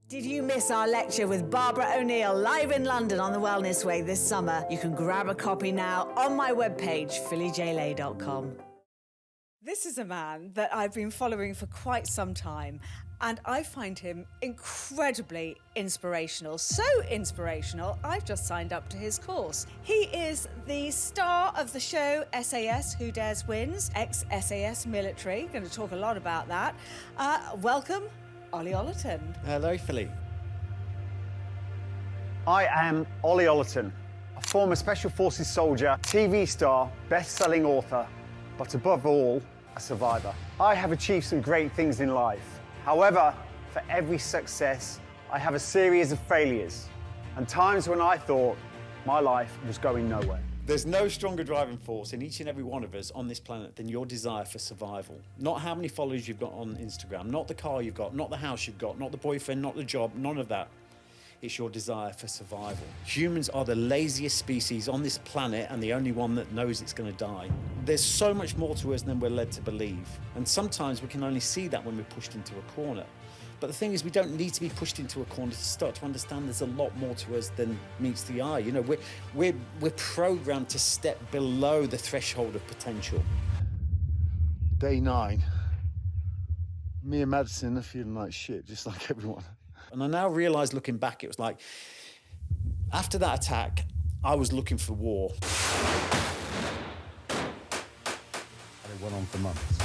Did you miss our lecture with Barbara O'Neill live in London on the Wellness Way this summer? You can grab a copy now on my webpage, phillyjlay.com. This is a man that I've been following for quite some time, and I find him incredibly inspirational. So inspirational, I've just signed up to his course. He is the star of the show SAS Who Dares Wins, ex-SAS military. Going to talk a lot about that. Welcome, Ollie Ollerton. Hello, Philly. I am Ollie Ollerton, a former Special Forces soldier, TV star, best-selling author, but above all, a survivor. I have achieved some great things in life. However, for every success, I have a series of failures and times when I thought my life was going nowhere. There's no stronger driving force in each and every one of us on this planet than your desire for survival. Not how many followers you've got on Instagram, not the car you've got, not the house you've got, not the boyfriend, not the job, none of that. It's your desire for survival. Humans are the laziest species on this planet and the only one that knows it's going to die. There's so much more to us than we're led to believe. And sometimes we can only see that when we're pushed into a corner. But the thing is, we don't need to be pushed into a corner to start to understand there's a lot more to us than meets the eye. You know, we're programmed to step below the threshold of potential. Day 9. Me and Madison are feeling like shit, just like everyone. And I now realise, looking back, it was like, after that attack, I was looking for war. And it went on for months.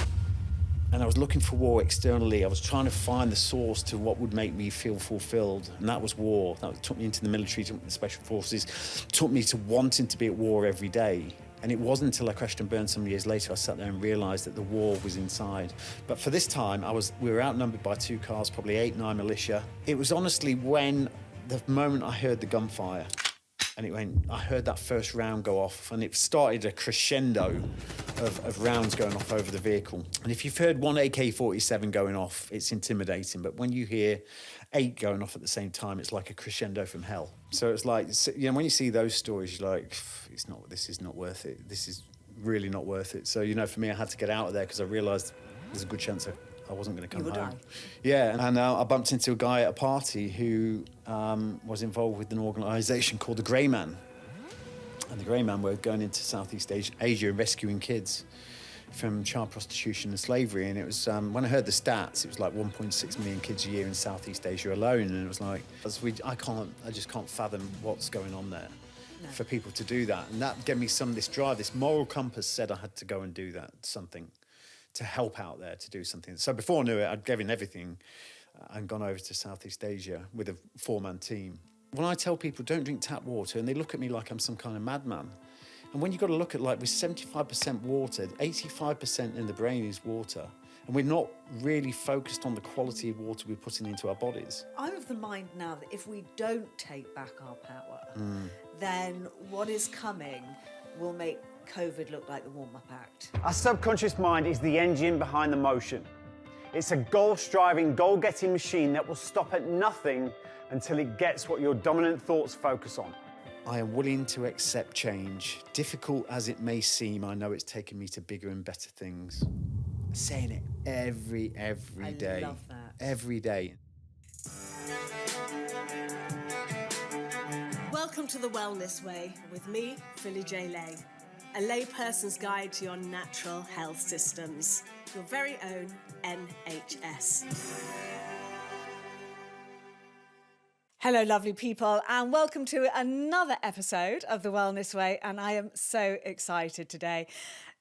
And I was looking for war externally. I was trying to find the source to what would make me feel fulfilled. And that was war. That took me into the military, took me to the Special Forces, took me to wanting to be at war every day. And it wasn't until I crashed and burned some years later I sat there and realised that the war was inside. But for this time, we were outnumbered by 2 cars, probably 8, 9 militia. It was honestly when the moment I heard the gunfire, and I heard that first round go off, and it started a crescendo of rounds going off over the vehicle. And if you've heard one AK-47 going off, it's intimidating. But when you hear 8 going off at the same time, it's like a crescendo from hell. So it's like, you know, when you see those stories, you're like, this is not worth it. This is really not worth it. So, you know, for me, I had to get out of there because I realised there's a good chance I wasn't going to come home. Die. Yeah, and I bumped into a guy at a party who was involved with an organisation called the Grey Man. And the Grey Man were going into Southeast Asia and rescuing kids from child prostitution and slavery. And it was, when I heard the stats, it was like 1.6 million kids a year in Southeast Asia alone. And it was like, I just can't fathom what's going on there. No. For people to do that. And that gave me this drive, this moral compass said I had to go and do that, something, to help out there, to do something. So before I knew it, I'd given everything and gone over to Southeast Asia with a 4-man team. When I tell people don't drink tap water, and they look at me like I'm some kind of madman. And when you've got to look at, like, with 75% water, 85% in the brain is water. And we're not really focused on the quality of water we're putting into our bodies. I'm of the mind now that if we don't take back our power, then what is coming will make COVID look like the warm-up act. Our subconscious mind is the engine behind the motion. It's a goal-striving, goal-getting machine that will stop at nothing until it gets what your dominant thoughts focus on. I am willing to accept change. Difficult as it may seem, I know it's taken me to bigger and better things. I'm saying it every day. I love that. Every day. Welcome to The Wellness Way with me, Philly Lay, a layperson's guide to your natural health systems, your very own NHS. Hello, lovely people, and welcome to another episode of The Wellness Way, and I am so excited today.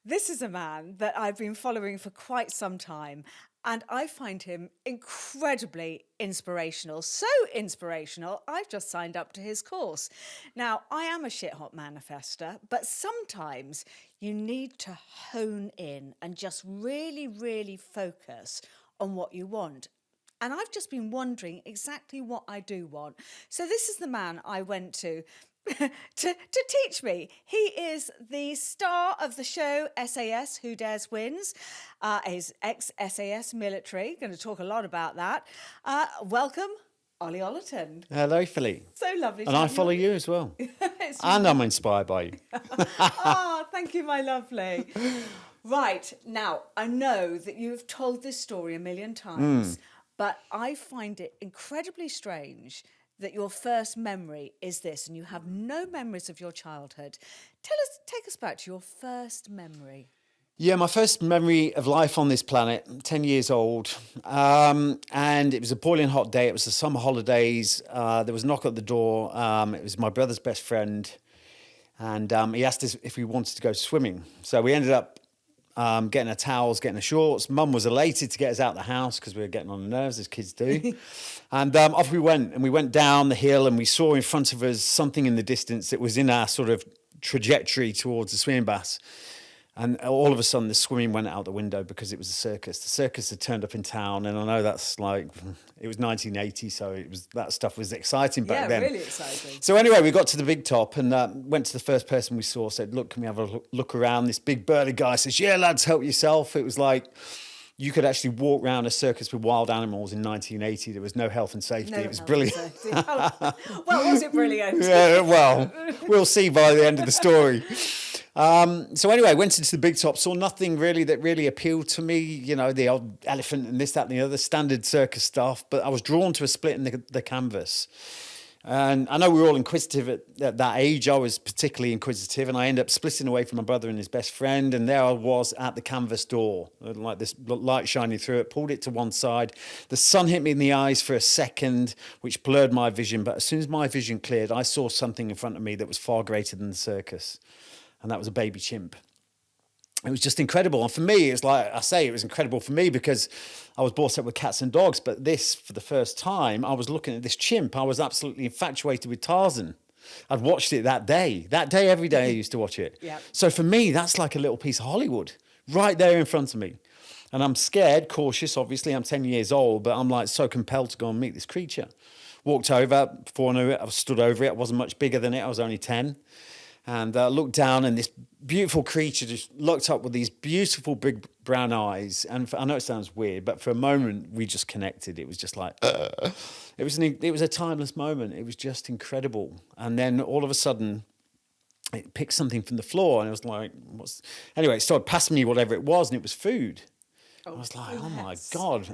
This is a man that I've been following for quite some time, and I find him incredibly inspirational. So inspirational, I've just signed up to his course. Now, I am a shit-hot manifester, but sometimes you need to hone in and just really, really focus on what you want. And I've just been wondering exactly what I do want. So this is the man I went to to teach me. He is the star of the show SAS Who Dares Wins. He's ex-SAS military. Going to talk a lot about that. Welcome, Ollie Ollerton. Hello, Philly. So lovely. And I follow you as well. And I'm inspired by you. Oh, thank you, my lovely. Right, now, I know that you've told this story a million times, But I find it incredibly strange that your first memory is this, and you have no memories of your childhood. Take us back to your first memory. Yeah, my first memory of life on this planet, 10 years old. And it was a boiling hot day. It was the summer holidays. There was a knock at the door. It was my brother's best friend. And he asked us if we wanted to go swimming. So we ended up getting our towels, getting our shorts. Mum was elated to get us out of the house because we were getting on the nerves, as kids do. And off we went. And we went down the hill and we saw in front of us something in the distance that was in our sort of trajectory towards the swimming baths. And all of a sudden, the swimming went out the window because it was a circus. The circus had turned up in town, and I know that's like, it was 1980, so that stuff was exciting back then. Yeah, really exciting. So anyway, we got to the big top and went to the first person we saw, said, look, can we have a look around? This big burly guy says, yeah, lads, help yourself. It was like, you could actually walk around a circus with wild animals in 1980. There was no health and safety. It was brilliant. Well, was it brilliant? Yeah, well, we'll see by the end of the story. So anyway, went into the big top, saw nothing really that really appealed to me, you know, the old elephant and this, that, and the other standard circus stuff. But I was drawn to a split in the canvas. And I know we were all inquisitive at that age. I was particularly inquisitive, and I ended up splitting away from my brother and his best friend. And there I was at the canvas door, like this light shining through it, pulled it to one side. The sun hit me in the eyes for a second, which blurred my vision. But as soon as my vision cleared, I saw something in front of me that was far greater than the circus. And that was a baby chimp. It was just incredible. And for me, it's like I say, it was incredible for me because I was brought up with cats and dogs. But this, for the first time, I was looking at this chimp. I was absolutely infatuated with Tarzan. I'd watched it that day. That day, every day I used to watch it. Yeah. So for me, that's like a little piece of Hollywood right there in front of me. And I'm scared, cautious, obviously. I'm 10 years old, but I'm like so compelled to go and meet this creature. Walked over. Before I knew it, I stood over it. I wasn't much bigger than it. I was only 10. And looked down, and this beautiful creature just looked up with these beautiful big brown eyes. And I know it sounds weird, but for a moment we just connected. It was just like it was a timeless moment. It was just incredible. And then all of a sudden, it picked something from the floor, and it was like, Anyway, it started passing me whatever it was, and it was food. I was like, oh my God,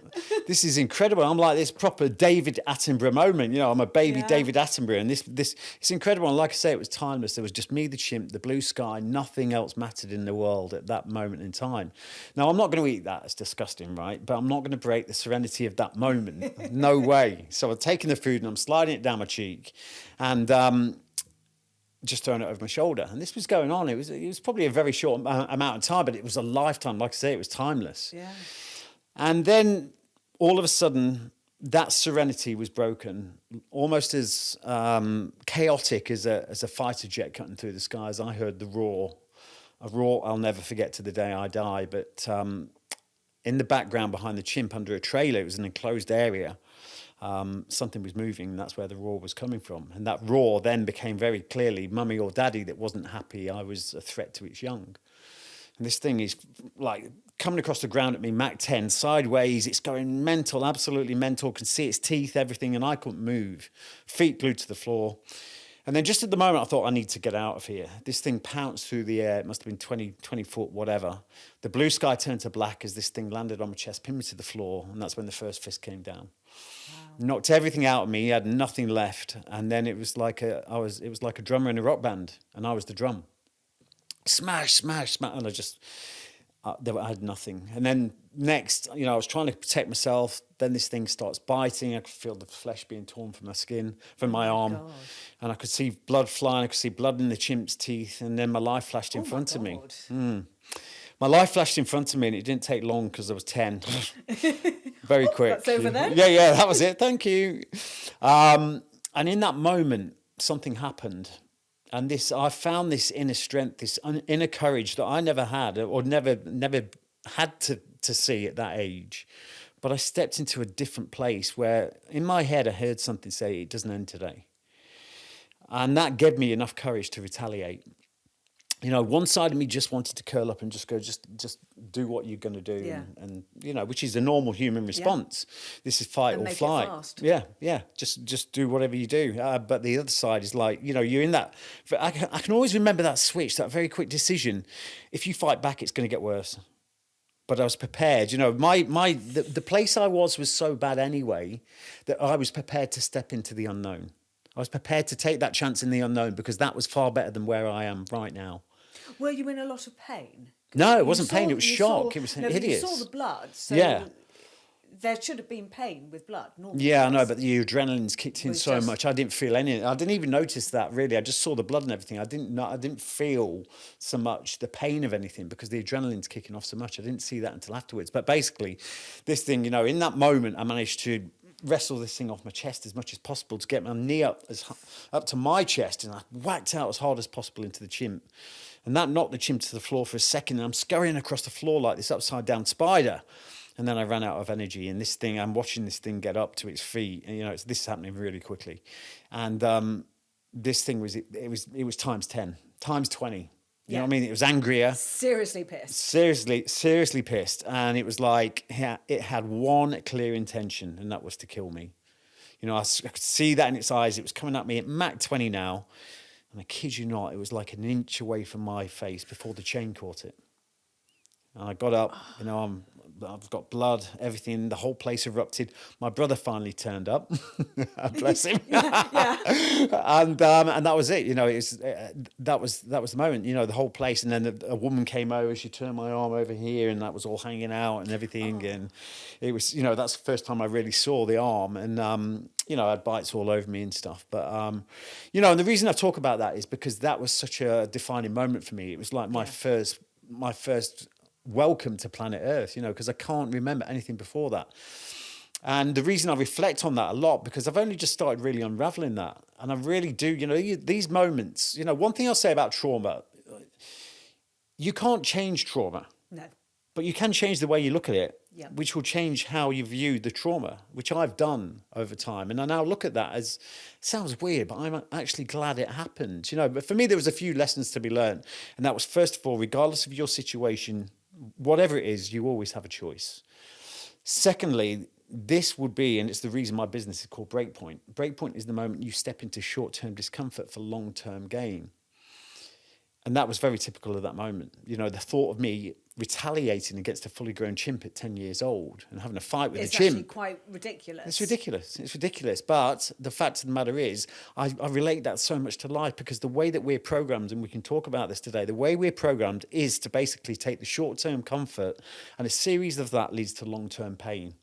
this is incredible. I'm like this proper David Attenborough moment. You know, I'm a baby David Attenborough. And this it's incredible. And like I say, it was timeless. There was just me, the chimp, the blue sky. Nothing else mattered in the world at that moment in time. Now, I'm not going to eat that. It's disgusting, right? But I'm not going to break the serenity of that moment. No way. So I've taken the food and I'm sliding it down my cheek. And just throwing it over my shoulder. And this was going on. It was probably a very short amount of time, but it was a lifetime. Like I say, it was timeless. Yeah. And then all of a sudden, that serenity was broken, almost as chaotic as a fighter jet cutting through the skies. I heard the roar, a roar I'll never forget to the day I die. But in the background behind the chimp under a trailer, it was an enclosed area. Something was moving, and that's where the roar was coming from. And that roar then became very clearly mummy or daddy that wasn't happy. I was a threat to its young. And this thing is like coming across the ground at me, Mach 10, sideways. It's going mental, absolutely mental. Can see its teeth, everything, and I couldn't move. Feet glued to the floor. And then just at the moment, I thought, I need to get out of here. This thing pounced through the air. It must have been 20 foot, whatever. The blue sky turned to black as this thing landed on my chest, pinned me to the floor. And that's when the first fist came down. Wow. Knocked everything out of me. I had nothing left. And then it was like it was like a drummer in a rock band. And I was the drum. Smash, smash, smash. And I had nothing. And then next, I was trying to protect myself. Then this thing starts biting. I could feel the flesh being torn from my skin, from my arm. God. And I could see blood flying. I could see blood in the chimp's teeth. And then my life flashed in front of me. My life flashed in front of me, and it didn't take long because I was 10. Very quick. That's over then? Yeah, that was it. Thank you. And in that moment, something happened. And I found this inner strength, this inner courage that I never had or never had to see at that age. But I stepped into a different place where in my head I heard something say, it doesn't end today. And that gave me enough courage to retaliate. One side of me just wanted to curl up and just go, just do what you're going to do. Yeah. And which is a normal human response. Yeah. This is fight and or flight. It fast. Yeah. Just do whatever you do. But the other side is like, you're in that. I can always remember that switch, that very quick decision. If you fight back, it's going to get worse. but I was prepared. You know, the place I was so bad anyway that I was prepared to step into the unknown. I was prepared to take that chance in the unknown because that was far better than where I am right now. Were you in a lot of pain? No, it wasn't pain. It was shock. It was no, hideous. You saw the blood, so Yeah. there should have been pain with blood. Normally. Yeah, I know, but the adrenaline's kicked in Was so just- much. I didn't feel any. I didn't even notice that really. I just saw the blood and everything. I didn't feel so much the pain of anything because the adrenaline's kicking off so much. I didn't see that until afterwards. But basically, this thing, you know, in that moment, I managed to wrestle this thing off my chest as much as possible to get my knee up to my chest, and I whacked out as hard as possible into the chimp. And that knocked the chimp to the floor for a second, and I'm scurrying across the floor like this upside down spider. And then I ran out of energy, and this thing, I'm watching this thing get up to its feet, and you know, this is happening really quickly. And this thing was times 10, times 20. You know what I mean? It was angrier. Seriously pissed. Seriously pissed. And it was like, it had one clear intention, and that was to kill me. You know, I could see that in its eyes. It was coming at me at Mach 20 now. And I kid you not, it was like an inch away from my face before the chain caught it. And I got up, you know, I've got blood, everything, the whole place erupted. My brother finally turned up, bless him. And that was it, you know. That was the moment, you know, the whole place. And then a woman came over, she turned my arm over here, and that was all hanging out and everything. And it was, you know, that's the first time I really saw the arm. And you know, I had bites all over me and stuff. But you know, and the reason I talk about that is because that was such a defining moment for me. It was like my first welcome to planet Earth, you know, because I can't remember anything before that. And the reason I reflect on that a lot, because I've only just started really unraveling that. And I really do, you know, these moments, you know, one thing I'll say about trauma, you can't change trauma. No. But you can change the way you look at it, Yeah. which will change how you view the trauma, which I've done over time. And I now look at that as, sounds weird, but I'm actually glad it happened. You know, but for me, there was a few lessons to be learned. And that was, first of all, regardless of your situation, whatever it is, you always have a choice. Secondly, this would be, and it's the reason my business is called Breakpoint. Breakpoint is the moment you step into short-term discomfort for long-term gain. And that was very typical of that moment. You know, the thought of me retaliating against a fully grown chimp at 10 years old and having a fight with a chimp. It's actually quite ridiculous. It's ridiculous. It's ridiculous. But the fact of the matter is, I relate that so much to life, because the way that we're programmed, and we can talk about this today, the way we're programmed is to basically take the short-term comfort, and a series of that leads to long-term pain.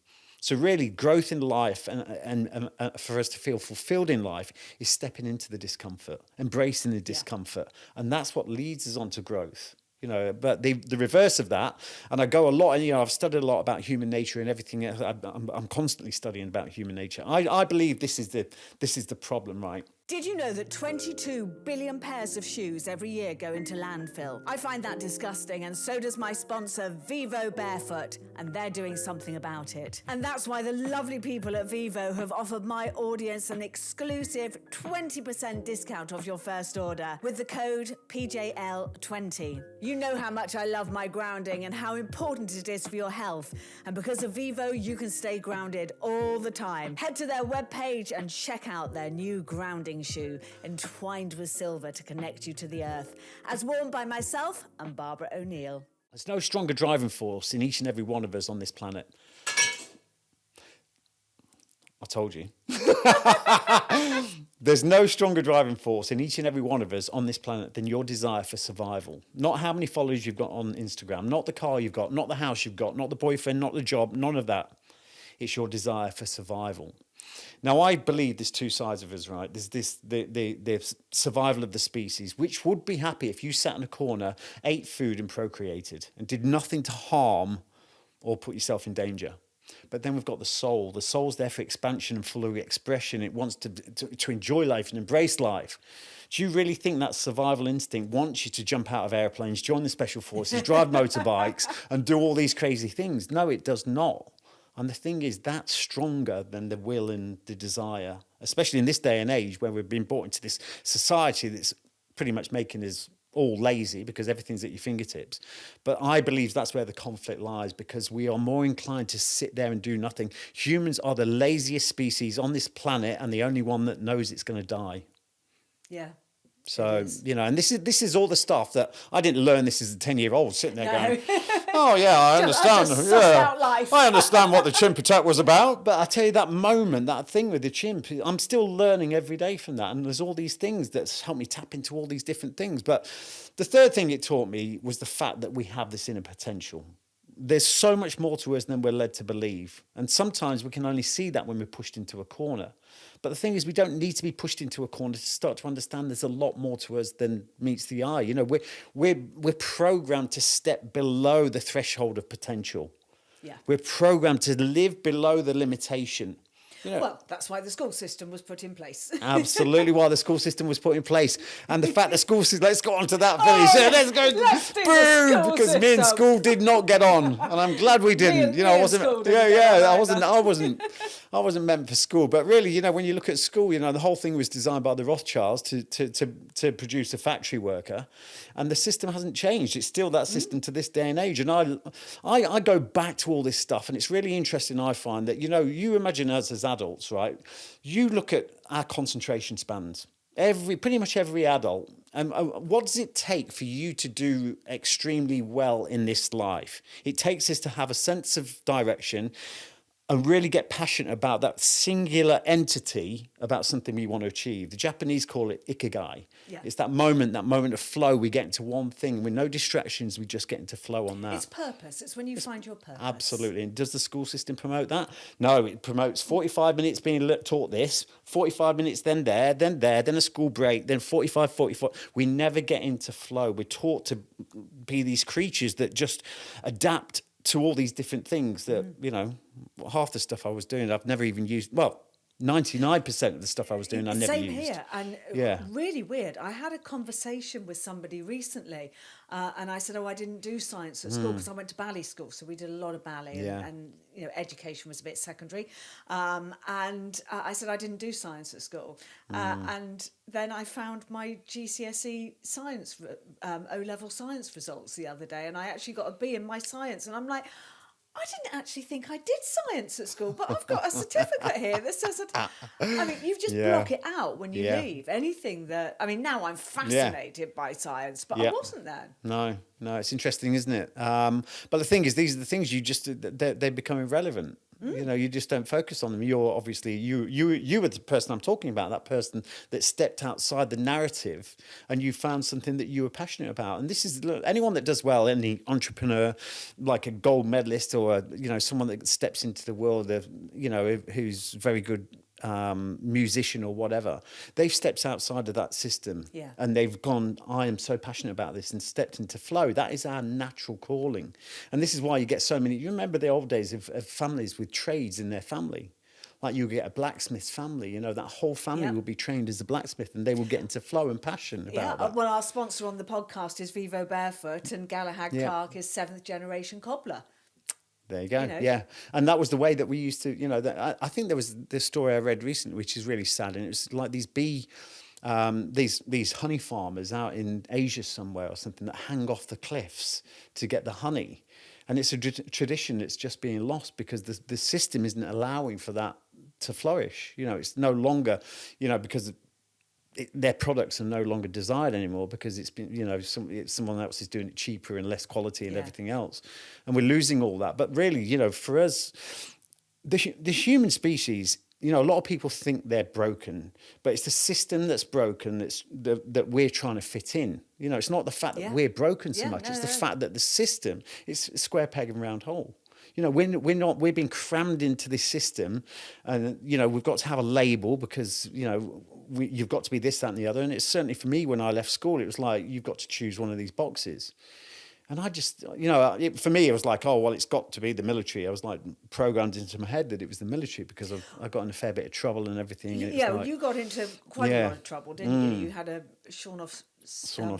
So really, growth in life and for us to feel fulfilled in life is stepping into the discomfort, embracing the discomfort. And that's what leads us on to growth. You know, but the reverse of that, and I go a lot, and you know, I've studied a lot about human nature and everything. I'm constantly studying about human nature. I believe this is the problem, right? Did you know that 22 billion pairs of shoes every year go into landfill? I find that disgusting, and so does my sponsor, Vivo Barefoot, and they're doing something about it. And that's why the lovely people at Vivo have offered my audience an exclusive 20% discount off your first order with the code PJL20. You know how much I love my grounding and how important it is for your health. And because of Vivo, you can stay grounded all the time. Head to their webpage and check out their new grounding shoe, entwined with silver to connect you to the earth, as worn by myself and Barbara O'Neill. There's no stronger driving force in each and every one of us on this planet. I told you. There's no stronger driving force in each and every one of us on this planet than your desire for survival. Not how many followers you've got on Instagram, not the car you've got, not the house you've got, not the boyfriend, not the job, none of that. It's your desire for survival. Now, I believe there's two sides of us, right? There's the survival of the species, which would be happy if you sat in a corner, ate food and procreated and did nothing to harm or put yourself in danger. But then we've got the soul. The soul's there for expansion and full of expression. It wants to enjoy life and embrace life. Do you really think that survival instinct wants you to jump out of airplanes, join the special forces, drive motorbikes and do all these crazy things? No, it does not. And the thing is, that's stronger than the will and the desire, especially in this day and age where we've been brought into this society that's pretty much making us all lazy because everything's at your fingertips. But I believe that's where the conflict lies, because we are more inclined to sit there and do nothing. Humans are the laziest species on this planet and the only one that knows it's going to die. Yeah. So, you know, and this is all the stuff that I didn't learn this as a 10-year-old sitting there going, Oh yeah, I Just understand. to suss out life. I understand what the chimp attack was about. But I tell you, that moment, that thing with the chimp, I'm still learning every day from that. And there's all these things that's helped me tap into all these different things. But the third thing it taught me was the fact that we have this inner potential. There's so much more to us than we're led to believe. And sometimes we can only see that when we're pushed into a corner. But the thing is, we don't need to be pushed into a corner to start to understand there's a lot more to us than meets the eye. You know, we're programmed to step below the threshold of potential. Yeah. We're programmed to live below the limitation. You know, Well, that's why the school system was put in place. absolutely why the school system was put in place. And the fact the school system, let's go on to that, Philly. So let's go, let's do the boom, school because me and system. school did not get on. And I'm glad we didn't. and- You know, me I and wasn't, school didn't get on I wasn't meant for school. But really, you know, when you look at school, you know, the whole thing was designed by the Rothschilds to produce a factory worker. And the system hasn't changed. It's still that system to this day and age. And I go back to all this stuff, and it's really interesting, I find, that, you know, you imagine us as adults, right? You look at our concentration spans. Pretty much every adult. And what does it take for you to do extremely well in this life? It takes us to have a sense of direction and really get passionate about that singular entity, about something we want to achieve. The Japanese call it ikigai. Yeah. It's that moment of flow. We get into one thing with no distractions. We just get into flow on that. It's purpose. It's when you find your purpose. Absolutely. And does the school system promote that? No, it promotes 45 minutes being taught this, 45 minutes then a school break, then 45. We never get into flow. We're taught to be these creatures that just adapt to all these different things that, you know, half the stuff I was doing, I've never even used. Well, 99% of the stuff I was doing, I never Same used. here, and Yeah. really weird. I had a conversation with somebody recently, and I said, "Oh, I didn't do science at school because I went to ballet school, so we did a lot of ballet, Yeah. and you know, education was a bit secondary." And I said I didn't do science at school, and then I found my GCSE science O-level science results the other day, and I actually got a B in my science, and I'm like, I didn't actually think I did science at school, but I've got a certificate here that says that. I mean, you just Yeah. block it out when you Yeah. leave. Anything that, I mean, now I'm fascinated by science, but I Yeah. wasn't then. No, it's interesting, isn't it? But the thing is, these are the things you just, they become irrelevant. You know, you just don't focus on them. You're obviously, you were the person I'm talking about, that person that stepped outside the narrative and you found something that you were passionate about. And this is, look, anyone that does well, any entrepreneur, like a gold medalist or, you know, someone that steps into the world of, you know, who's very good musician or whatever, they've stepped outside of that system. Yeah. And they've gone, I am so passionate about this, and stepped into flow. That is our natural calling. And this is why you get so many, you remember the old days of families with trades in their family. Like you get a blacksmith's family, you know, that whole family Yeah. will be trained as a blacksmith, and they will get into flow and passion about that. Well, our sponsor on the podcast is Vivo Barefoot, and Galahad Yeah. Clark is 7th generation cobbler. There you go. You know. Yeah. And that was the way that we used to, you know, I think there was this story I read recently, which is really sad. And it was like these these honey farmers out in Asia somewhere or something that hang off the cliffs to get the honey. And it's a tradition that's just being lost because the system isn't allowing for that to flourish. You know, it's no longer, you know, because their products are no longer desired anymore because it's been, you know, someone else is doing it cheaper and less quality and Yeah. everything else. And we're losing all that. But really, you know, for us, the human species, you know, a lot of people think they're broken, but it's the system that's broken that we're trying to fit in. You know, it's not the fact that Yeah. we're broken so Yeah, much. no, It's the no. fact that the system is a square peg and round hole. You know, we're being crammed into this system, and you know we've got to have a label because you know you've got to be this, that, and the other. And it's certainly for me when I left school, it was like you've got to choose one of these boxes. And I just, you know, for me it was like, oh well, it's got to be the military. I was like programmed into my head that it was the military because I got in a fair bit of trouble and everything. And it was Yeah, like, you got into quite a Yeah. lot of trouble, didn't you? You had a sawn-off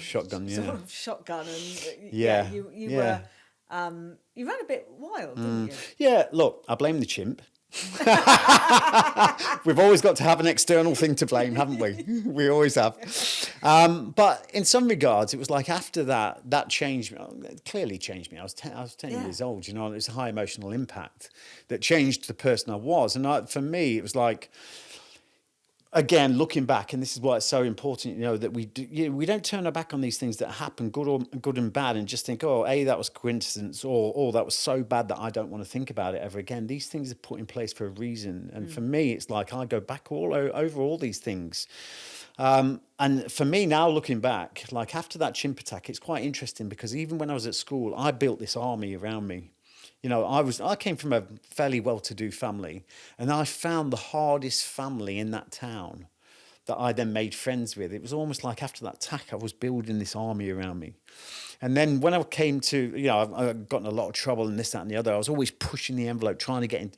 shotgun, yeah. sawn-off shotgun, and Yeah, you yeah. were you ran a bit wild, didn't you? Yeah, look, I blame the chimp. We've always got to have an external thing to blame, haven't we? We always have. But in some regards, it was like after that changed me. It clearly changed me. I was 10 Yeah. years old, you know, and it was a high emotional impact that changed the person I was. And for me, it was like, again, looking back, and this is why it's so important, that we don't turn our back on these things that happen, good and bad, and just think, oh, that was coincidence, or that was so bad that I don't want to think about it ever again. These things are put in place for a reason, and for me, it's like I go back over all these things. And for me now, looking back, like after that chimp attack, it's quite interesting because even when I was at school, I built this army around me. I came from a fairly well-to-do family, and I found the hardest family in that town that I then made friends with. It was almost like after that attack, I was building this army around me. And then when I came to, I've gotten a lot of trouble and this, that, and the other, I was always pushing the envelope, trying to get in,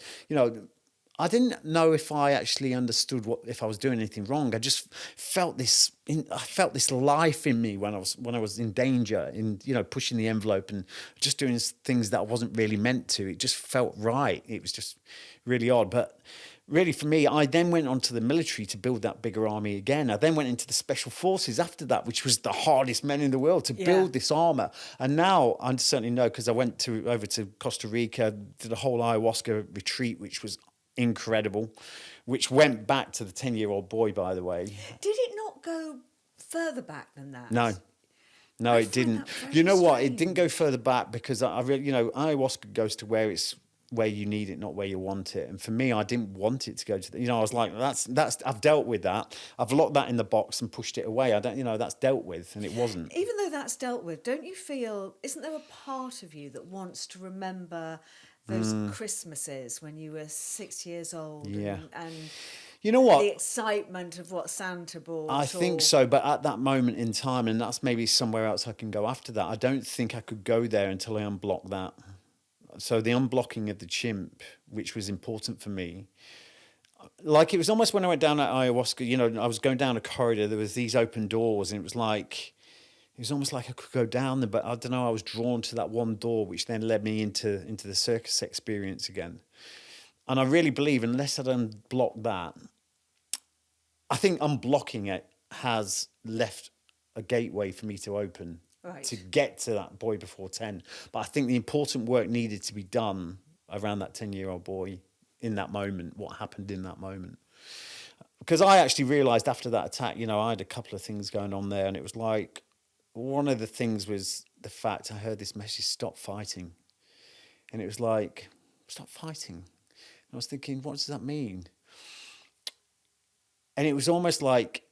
I didn't know if I actually understood if I was doing anything wrong. I just felt this. I felt this life in me when I was in danger, in pushing the envelope and just doing things that I wasn't really meant to. It just felt right. It was just really odd. But really, for me, I then went on to the military to build that bigger army again. I then went into the special forces after that, which was the hardest men in the world to build this armor. And now I certainly know because I went over to Costa Rica, did a whole ayahuasca retreat, which was incredible, which went back to the 10-year-old boy, by the way. Did it not go further back than that? No, it didn't. You know what? It didn't go further back because I really, ayahuasca goes to where you need it, not where you want it. And for me, I didn't want it to go to I was like, that's I've dealt with that. I've locked that in the box and pushed it away. I don't, that's dealt with, and it wasn't. Even though that's dealt with, don't you feel, isn't there a part of you that wants to remember those Christmases when you were 6 years old? Yeah. And you know what? The excitement of what Santa brought. I think so, but at that moment in time, and that's maybe somewhere else I can go after that, I don't think I could go there until I unblock that. So the unblocking of the chimp, which was important for me, like it was almost when I went down at ayahuasca, I was going down a corridor, there was these open doors, and it was almost like I could go down there, but I don't know, I was drawn to that one door, which then led me into the circus experience again. And I really believe unless I'd unblocked that, I think unblocking it has left a gateway for me to open to get to that boy before 10. But I think the important work needed to be done around that 10-year-old boy in that moment, what happened in that moment. Because I actually realised after that attack, I had a couple of things going on there, and it was like, one of the things was the fact I heard this message, stop fighting. And it was like, stop fighting. And I was thinking, what does that mean? And it was almost like,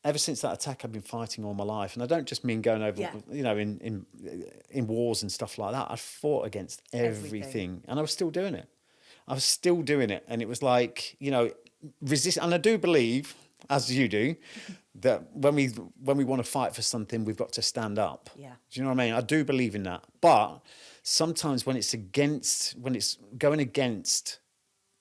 ever since that attack, I've been fighting all my life. And I don't just mean going over, in wars and stuff like that. I fought against everything. And I was still doing it. And it was like, resist. And I do believe, as you do, that when we want to fight for something, we've got to stand up. Yeah. Do you know what I mean? I do believe in that. But sometimes when it's going against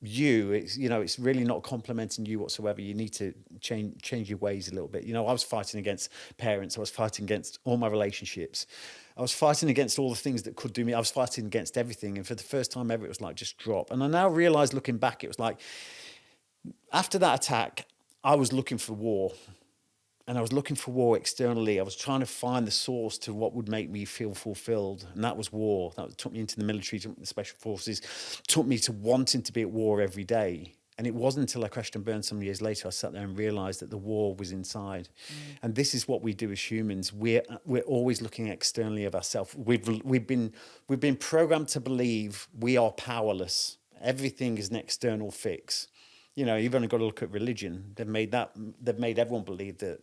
you, it's really not complimenting you whatsoever. You need to change your ways a little bit. I was fighting against parents. I was fighting against all my relationships. I was fighting against all the things that could do me. I was fighting against everything. And for the first time ever, it was like, just drop. And I now realize, looking back, it was like, after that attack, I was looking for war. And I was looking for war externally. I was trying to find the source to what would make me feel fulfilled. And that was war. That took me into the military, took me to the special forces, took me to wanting to be at war every day. And it wasn't until I crashed and burned some years later, I sat there and realised that the war was inside. And this is what we do as humans. We're always looking externally of ourselves. We've been programmed to believe we are powerless. Everything is an external fix. You've only got to look at religion. They've made everyone believe that,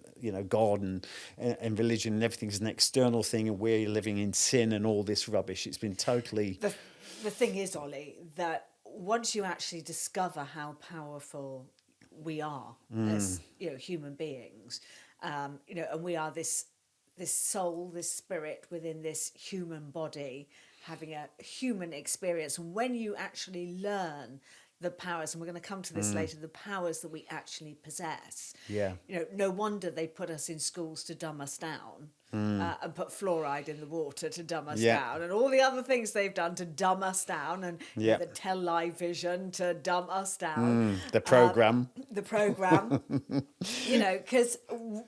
God and religion and everything is an external thing, and we're living in sin and all this rubbish. It's been totally... The thing is, Ollie, that once you actually discover how powerful we are as, human beings, and we are this soul, this spirit within this human body, having a human experience. And when you actually learn the powers, and we're going to come to this later, the powers that we actually possess. Yeah. No wonder they put us in schools to dumb us down, and put fluoride in the water to dumb us down, and all the other things they've done to dumb us down, and the tele-vision to dumb us down. The program. Because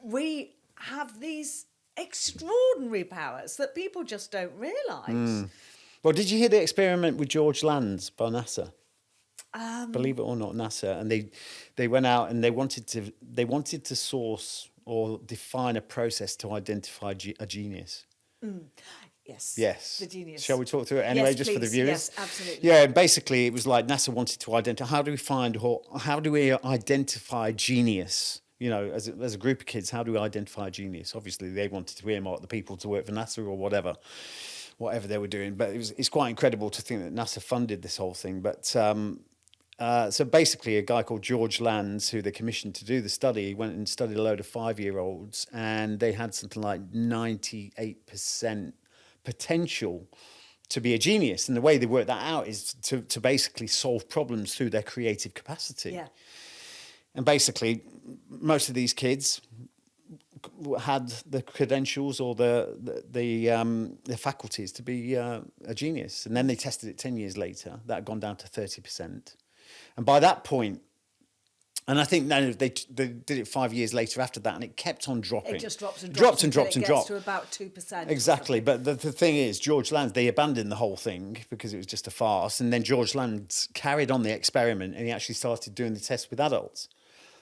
we have these extraordinary powers that people just don't realise. Well, did you hear the experiment with George Lands by NASA? Believe it or not, NASA, and they went out and they wanted to source or define a process to identify a genius. Yes. Yes. The genius. Shall we talk through it anyway, Yes, just for the please. viewers? Yes, absolutely. Yeah, basically it was like NASA wanted to identify how do we identify genius? You know, as a group of kids, how do we identify genius? Obviously, they wanted to earmark the people to work for NASA or whatever they were doing. But it's quite incredible to think that NASA funded this whole thing. But so basically, a guy called George Lands, who they commissioned to do the study, went and studied a load of 5-year-olds, and they had something like 98% potential to be a genius. And the way they worked that out is to basically solve problems through their creative capacity. Yeah. And basically, most of these kids had the credentials or the faculties to be a genius. And then they tested it 10 years later. That had gone down to 30%. And by that point, and I think they did it 5 years later after that, and it kept on dropping. It just drops and drops. and drops and drops. To about 2%. Exactly. But the thing is, George Lands, they abandoned the whole thing because it was just a farce. And then George Lands carried on the experiment, and he actually started doing the tests with adults.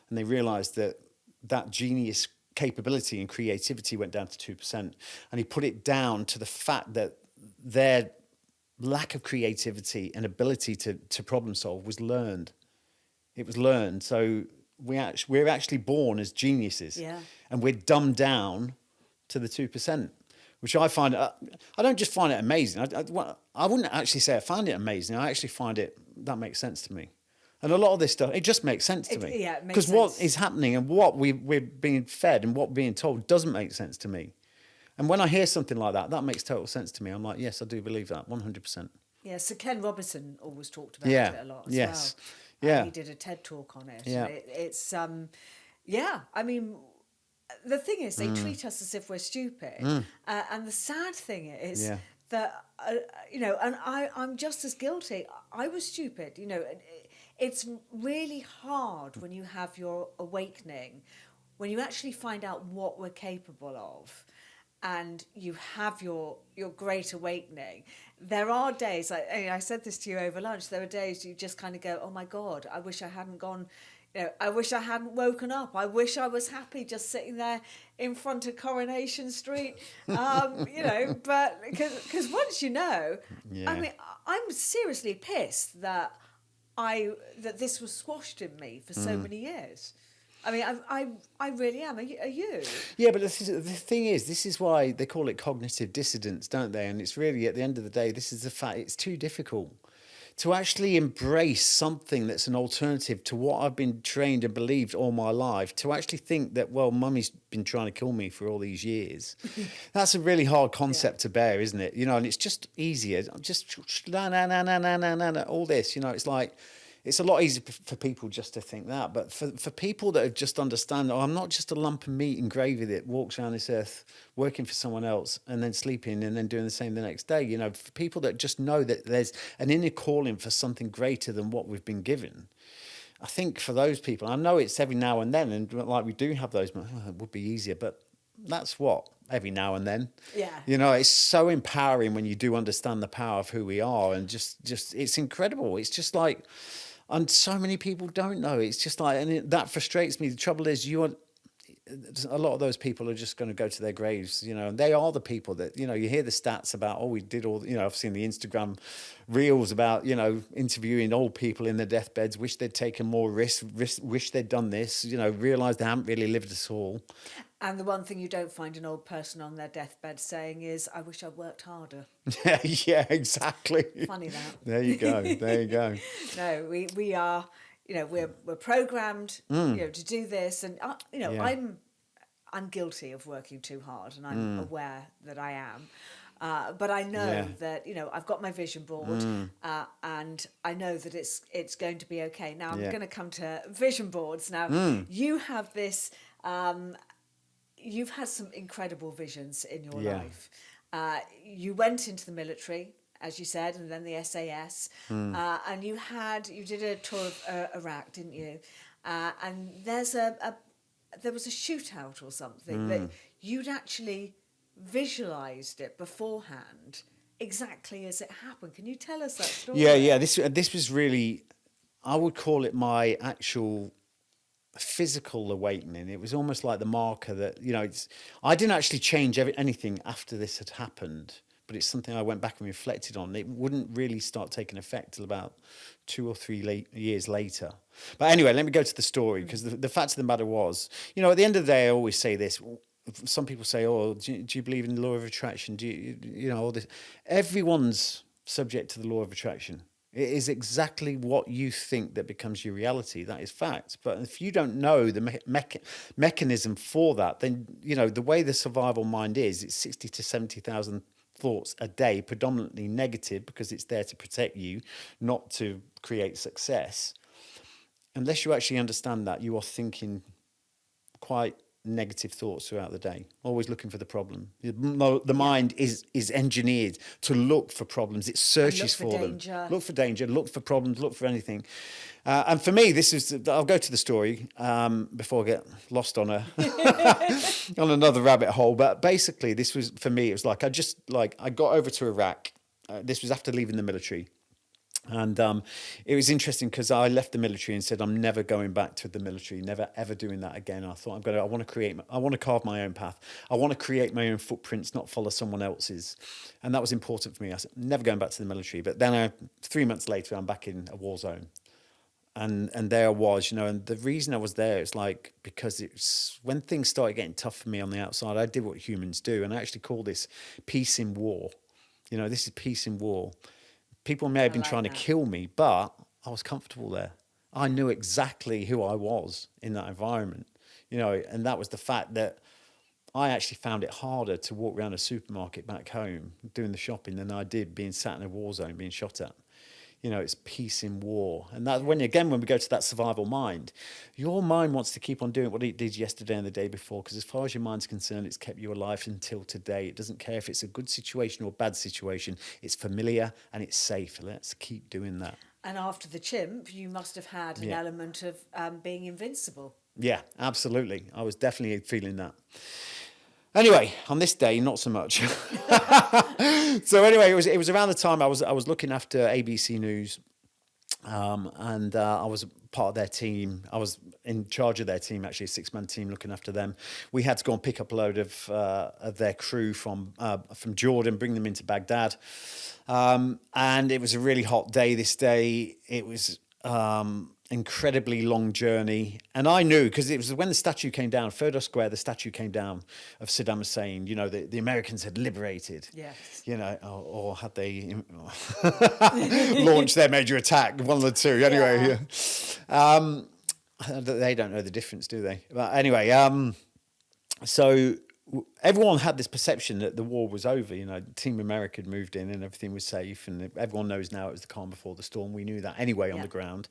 And they realised that genius capability and creativity went down to 2%. And he put it down to the fact that their lack of creativity and ability to problem solve was learned. It was learned. So we're actually born as geniuses. Yeah. And we're dumbed down to the 2%, which I find, I don't just find it amazing. I wouldn't actually say I find it amazing. I actually find that makes sense to me. And a lot of this stuff, it just makes sense to me. Yeah, it makes because sense. what is happening and what we're being fed and what we're being told doesn't make sense to me. And when I hear something like that makes total sense to me. I'm like, yes, I do believe that, 100%. Yeah, Sir Ken Robinson always talked about Yeah. it a lot as Yes. well. Yeah. He did a TED talk on it. Yeah. It's I mean, the thing is, they treat us as if we're stupid. And the sad thing is Yeah. that, and I'm just as guilty. I was stupid, It's really hard when you have your awakening, when you actually find out what we're capable of, and you have your great awakening. There are days, I said this to you over lunch, there are days you just kind of go, oh my God, I wish I hadn't gone, I wish I hadn't woken up. I wish I was happy just sitting there in front of Coronation Street, but because once you know, Yeah. I mean, I'm seriously pissed that this was squashed in me for so many years. I mean, I really am. Are you? Yeah, but the thing is, this is why they call it cognitive dissonance, don't they? And it's really, at the end of the day, this is the fact, it's too difficult to actually embrace something that's an alternative to what I've been trained and believed all my life, to actually think that, well, mummy's been trying to kill me for all these years. That's a really hard concept to bear, isn't it? And it's just easier. Just all this, it's like, it's a lot easier for people just to think that. But for people that just understand, I'm not just a lump of meat and gravy that walks around this earth working for someone else and then sleeping and then doing the same the next day. For people that just know that there's an inner calling for something greater than what we've been given. I think for those people, I know it's every now and then, and like we do have those, it would be easier, but that's what, every now and then. Yeah. It's so empowering when you do understand the power of who we are, and just it's incredible. It's just like, and so many people don't know. It's just like, and that frustrates me. The trouble is, a lot of those people are just going to go to their graves, and they are the people that, you hear the stats about, we did all, I've seen the Instagram reels about, interviewing old people in their deathbeds, wish they'd taken more risk, wish they'd done this, realised they haven't really lived at all. And the one thing you don't find an old person on their deathbed saying is, I wish I worked harder. Yeah, exactly. Funny that. There you go. No, we are, we're programmed, to do this. And, Yeah. I'm guilty of working too hard, and I'm aware that I am. But I know that, I've got my vision board, and I know that it's going to be okay. Now, I'm going to come to vision boards. Now, you have this... You've had some incredible visions in your life. You went into the military, as you said, and then the SAS, and you did a tour of Iraq, didn't you? And there was a shootout or something that you'd actually visualised it beforehand, exactly as it happened. Can you tell us that story? Yeah. This was really. I would call it my actual physical awakening. It was almost like the marker that, I didn't actually change anything after this had happened, but it's something I went back and reflected on. It wouldn't really start taking effect till about 2 or 3 years later. But anyway, let me go to the story, because the fact of the matter was, at the end of the day, I always say this. Some people say, "Oh, do you believe in the law of attraction? Do you all this?" Everyone's subject to the law of attraction. It is exactly what you think that becomes your reality. That is fact. But if you don't know the mechanism for that, then, the way the survival mind is, it's 60 to 70,000 thoughts a day, predominantly negative, because it's there to protect you, not to create success. Unless you actually understand that, you are thinking quite negative thoughts throughout the day, always looking for the problem. The mind is engineered to look for problems. It searches for them. Look for danger, look for problems, look for anything. And for me, I'll go to the story before I get lost on on another rabbit hole. But basically, this was, for me, it was like, I got over to Iraq. This was after leaving the military. And it was interesting because I left the military and said, I'm never going back to the military, never ever doing that again. I thought, I want to carve my own path. I want to create my own footprints, not follow someone else's. And that was important for me. I said, never going back to the military. But then 3 months later, I'm back in a war zone. And there I was, and the reason I was there is because it's when things started getting tough for me on the outside, I did what humans do. And I actually call this peace in war. This is peace in war. People may have been trying to kill me, but I was comfortable there. I knew exactly who I was in that environment, and that was the fact that I actually found it harder to walk around a supermarket back home doing the shopping than I did being sat in a war zone being shot at. It's peace in war. And that when we go to that survival mind, your mind wants to keep on doing what it did yesterday and the day before, because as far as your mind's concerned, it's kept you alive until today. It doesn't care if it's a good situation or a bad situation. It's familiar and it's safe. Let's keep doing that. And after the chimp, you must have had an element of being invincible. Yeah, absolutely. I was definitely feeling that. Anyway, on this day, not so much. So anyway, it was around the time I was looking after ABC News, and I was part of their team. I was in charge of their team, actually, a 6-man team looking after them. We had to go and pick up a load of their crew from Jordan, bring them into Baghdad, and it was a really hot day. This day, it was incredibly long journey, and I knew, because it was when the statue came down, Firdos Square, the statue came down of Saddam Hussein. The Americans had liberated. Yes. Or had they launched their major attack? One of the two. Anyway, they don't know the difference, do they? But anyway, so everyone had this perception that the war was over. Team America had moved in and everything was safe, and everyone knows now it was the calm before the storm. We knew that anyway on the ground.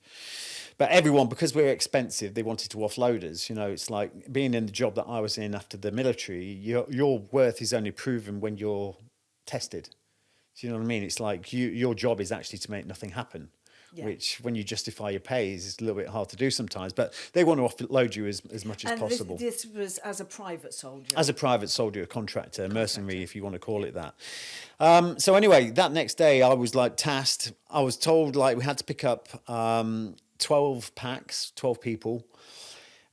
But everyone, because we were expensive, they wanted to offload us. It's like being in the job that I was in after the military. Your worth is only proven when you're tested. Do you know what I mean? It's like your job is actually to make nothing happen. Yeah. Which, when you justify your pay, is a little bit hard to do sometimes. But they want to offload you as much as possible. This was as a private soldier? As a private soldier, a contractor, mercenary, if you want to call it that. So anyway, that next day, I was tasked. I was told we had to pick up 12 packs, 12 people.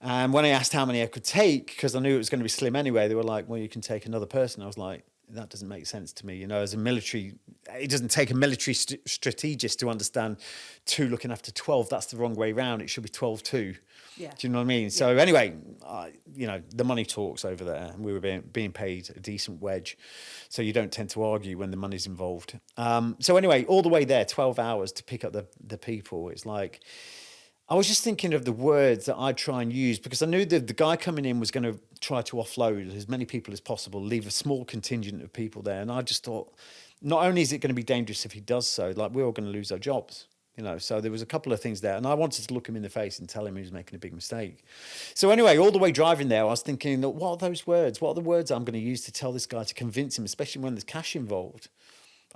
And when I asked how many I could take, because I knew it was going to be slim anyway, they were like, well, you can take another person. I was like, that doesn't make sense to me. As a military, it doesn't take a military strategist to understand 2 looking after 12. That's the wrong way round. It should be 12-2. Yeah. Do you know what I mean? Yeah. So anyway, the money talks over there, and we were being paid a decent wedge. So you don't tend to argue when the money's involved. So anyway, all the way there, 12 hours to pick up the people. It's like, I was just thinking of the words that I'd try and use, because I knew that the guy coming in was going to try to offload as many people as possible, leave a small contingent of people there. And I just thought, not only is it going to be dangerous if he does so, we're all going to lose our jobs. So there was a couple of things there, and I wanted to look him in the face and tell him he was making a big mistake. So anyway, all the way driving there, I was thinking, what are those words? What are the words I'm going to use to tell this guy, to convince him, especially when there's cash involved?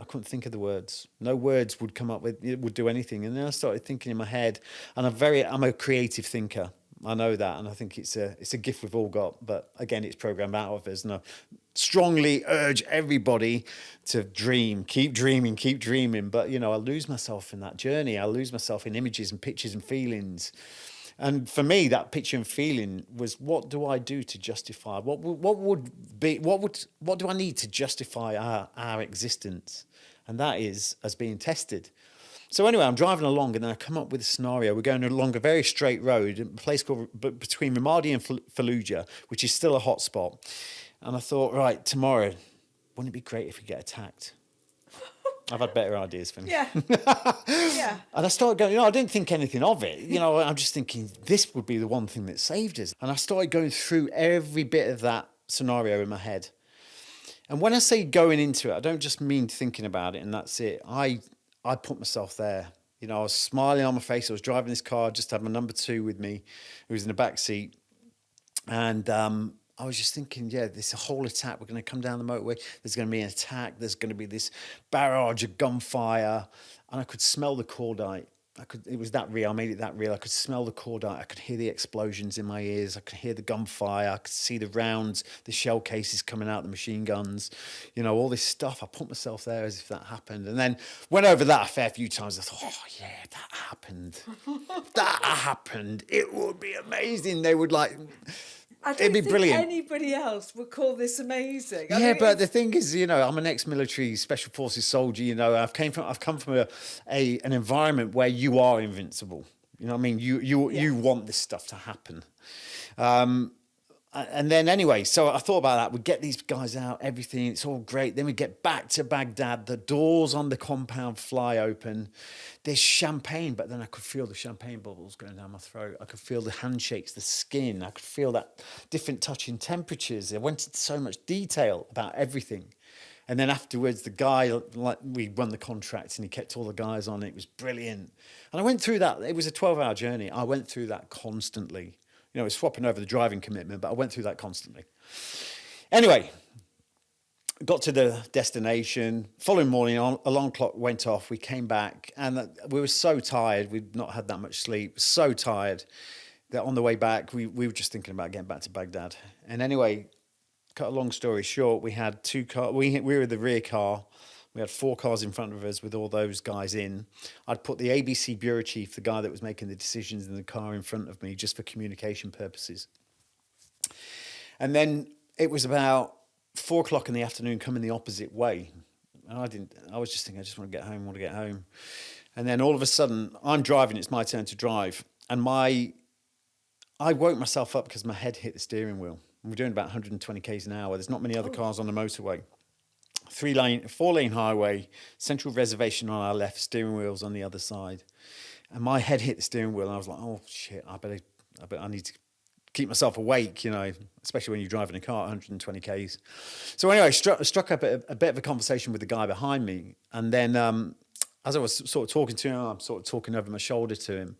I couldn't think of the words. No words would come up with, it would do anything. And then I started thinking in my head, and I'm a creative thinker. I know that, and I think it's a gift we've all got. But again, it's programmed out of us. And I strongly urge everybody to dream, keep dreaming, keep dreaming. But I lose myself in that journey. I lose myself in images and pictures and feelings. And for me, that picture and feeling was, what do I do to justify? What do I need to justify our existence? And that is as being tested. So anyway, I'm driving along, and then I come up with a scenario. We're going along a very straight road, a place called between Ramadi and Fallujah, which is still a hot spot. And I thought, right, tomorrow, wouldn't it be great if we get attacked? I've had better ideas for me. Yeah. Yeah. And I started going, I didn't think anything of it. I'm just thinking this would be the one thing that saved us. And I started going through every bit of that scenario in my head. And when I say going into it, I don't just mean thinking about it and that's it. I put myself there. I was smiling on my face. I was driving this car. I just had my number 2 with me, who was in the back seat. And I was just thinking, this whole attack, we're going to come down the motorway. There's going to be an attack. There's going to be this barrage of gunfire. And I could smell the cordite. It was that real. I made it that real. I could smell the cordite. I could hear the explosions in my ears. I could hear the gunfire. I could see the rounds, the shell cases coming out, the machine guns, all this stuff. I put myself there as if that happened. And then went over that a fair few times. I thought, oh, yeah, that happened. That happened. It would be amazing. They would It'd be brilliant. Anybody else would call this amazing. But the thing is, I'm an ex-military special forces soldier. I've come from an environment where you are invincible. You know what I mean? You want this stuff to happen. And then anyway, so I thought about that. We'd get these guys out, everything. It's all great. Then we get back to Baghdad. The doors on the compound fly open. There's champagne, but then I could feel the champagne bubbles going down my throat. I could feel the handshakes, the skin. I could feel that different touching temperatures. I went into so much detail about everything. And then afterwards, the guy, we won the contract and he kept all the guys on. It was brilliant. And I went through that. It was a 12-hour journey. I went through that constantly. Swapping over the driving commitment, but I went through that constantly. Anyway, got to the destination. Following morning, alarm clock went off. We came back, and we were so tired. We'd not had that much sleep. So tired that on the way back, we were just thinking about getting back to Baghdad. And anyway, cut a long story short, we had 2 cars. We were the rear car. We had 4 cars in front of us with all those guys in. I'd put the ABC bureau chief, the guy that was making the decisions, in the car in front of me just for communication purposes. And then it was about 4 o'clock in the afternoon coming the opposite way. And I was just thinking, I just want to get home. And then all of a sudden, I'm driving, it's my turn to drive. And I woke myself up because my head hit the steering wheel. And we're doing about 120 k's an hour. There's not many other cars on the motorway. 4-lane highway, central reservation on our left, steering wheels on the other side. And my head hit the steering wheel and I was like, oh shit, I need to keep myself awake, especially when you're driving a car at 120 k's. So anyway, struck up a bit of a conversation with the guy behind me. And then as I was sort of talking to him, I'm sort of talking over my shoulder to him.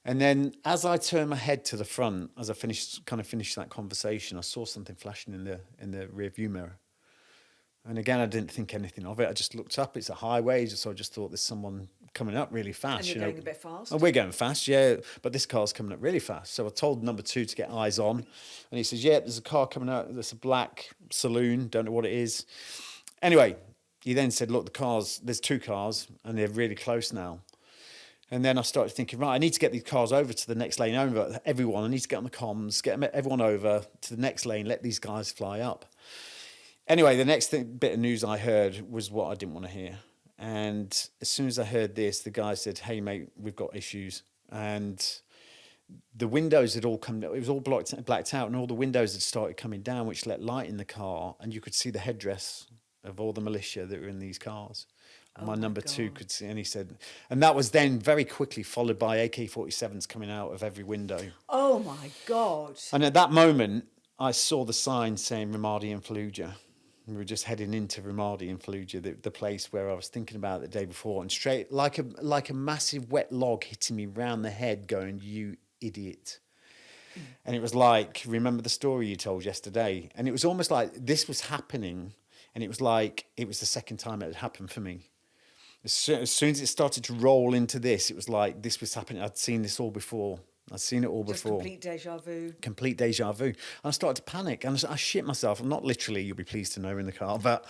And then as I turned my head to the front, as I finished that conversation, I saw something flashing in the rear view mirror. And again, I didn't think anything of it. I just looked up. It's a highway, so I just thought there's someone coming up really fast. And you're going a bit fast. And we're going fast, yeah. But this car's coming up really fast. So I told number 2 to get eyes on. And he says, yeah, there's a car coming out. There's a black saloon. Don't know what it is. Anyway, he then said, look, there's 2 cars, and they're really close now. And then I started thinking, right, I need to get these cars over to the next lane over. Everyone, I need to get on the comms, get everyone over to the next lane, let these guys fly up. Anyway, the next bit of news I heard was what I didn't want to hear. And as soon as I heard this, the guy said, hey, mate, we've got issues. And the windows had all come, it was all blacked out, and all the windows had started coming down, which let light in the car. And you could see the headdress of all the militia that were in these cars. And my number 2 could see, and he said, and that was then very quickly followed by AK-47s coming out of every window. Oh, my God. And at that moment, I saw the sign saying Ramadi and Fallujah. We were just heading into Ramadi and Fallujah, the place where I was thinking about the day before, and straight like a massive wet log hitting me round the head, going, "You idiot!" And it was like, remember the story you told yesterday, and it was almost like this was happening, and it was like it was the second time it had happened for me. As soon as it started to roll into this, it was like this was happening. I'd seen this all before. I'd seen it all Just before. complete deja vu. Complete deja vu. And I started to panic, and I shit myself. I'm not literally, you'll be pleased to know, in the car, but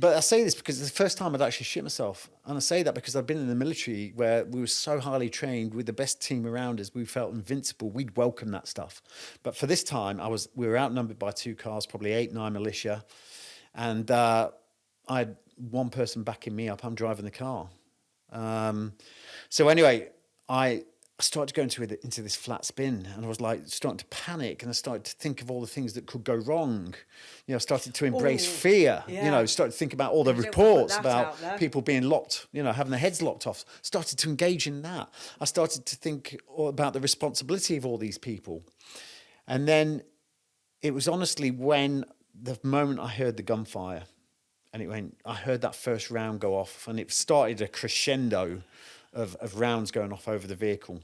I say this because it's the first time I'd actually shit myself. And I say that because I've been in the military where we were so highly trained with the best team around us. We felt invincible. We'd welcome that stuff. But for this time, we were outnumbered by 2 cars, probably 8, 9 militia. And I had one person backing me up. I'm driving the car. So anyway, I started to go into this flat spin, and I was like starting to panic, and I started to think of all the things that could go wrong. You know, started to embrace fear. yeah. You know, started to think about all the You don't wanna put reports that about out there. people being locked, you know, having their heads locked off. Started to engage in that. I started to think about the responsibility of all these people. And then it was honestly when the moment I heard the gunfire, and I heard that first round go off, and it started a crescendo of rounds going off over the vehicle.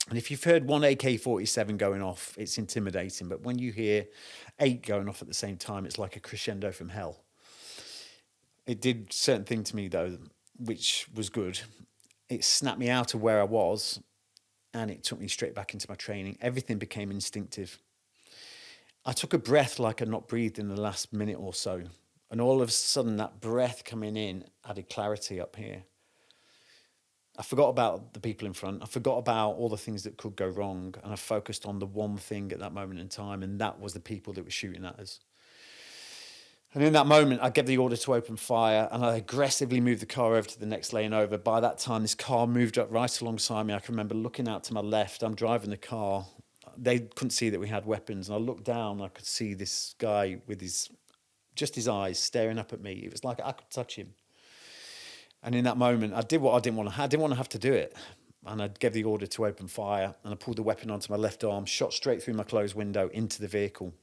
And if you've heard one AK-47 going off, it's intimidating. But when you hear 8 going off at the same time, it's like a crescendo from hell. It did certain thing to me, though, which was good. It snapped me out of where I was, and it took me straight back into my training. Everything became instinctive. I took a breath like I'd not breathed in the last minute or so. And all of a sudden, that breath coming in added clarity up here. I forgot about the people in front. I forgot about all the things that could go wrong. And I focused on the one thing at that moment in time, and that was the people that were shooting at us. And in that moment, I gave the order to open fire, and I aggressively moved the car over to the next lane over. By that time, this car moved up right alongside me. I can remember looking out to my left. I'm driving the car. They couldn't see that we had weapons. And I looked down, I could see this guy with his eyes staring up at me. It was like I could touch him. And in that moment, I did what I didn't want to. I didn't want to have to do it. And I gave the order to open fire. And I pulled the weapon onto my left arm, shot straight through my closed window into the vehicle.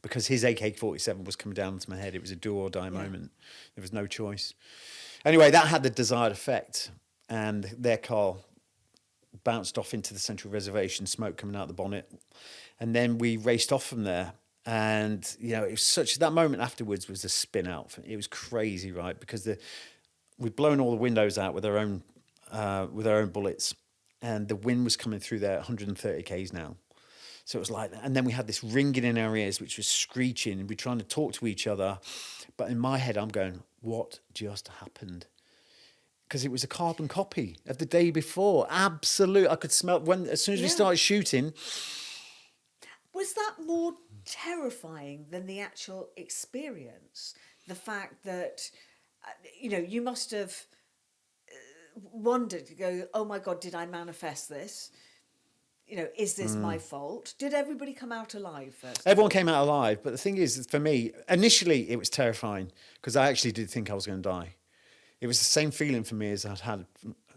Because his AK-47 was coming down onto my head. It was a do or die moment. There was no choice. Anyway, that had the desired effect. And their car bounced off into the central reservation, smoke coming out the bonnet. And then we raced off from there. And, you know, it was that moment afterwards was a spin out. It was crazy, right? Because we'd blown all the windows out with our own bullets, and the wind was coming through there at 130 k's now. So it was like, and then we had this ringing in our ears, which was screeching, and we're trying to talk to each other. But in my head, I'm going, what just happened? Because it was a carbon copy of the day before. Absolute. I could smell as soon as we started shooting. Was that more terrifying than the actual experience? The fact that, you know, you must have wondered, go, oh my God, did I manifest this? You know, is this my fault? Did everybody come out alive first? Everyone came out alive. But the thing is, for me, initially it was terrifying because I actually did think I was going to die. It was the same feeling for me as I'd had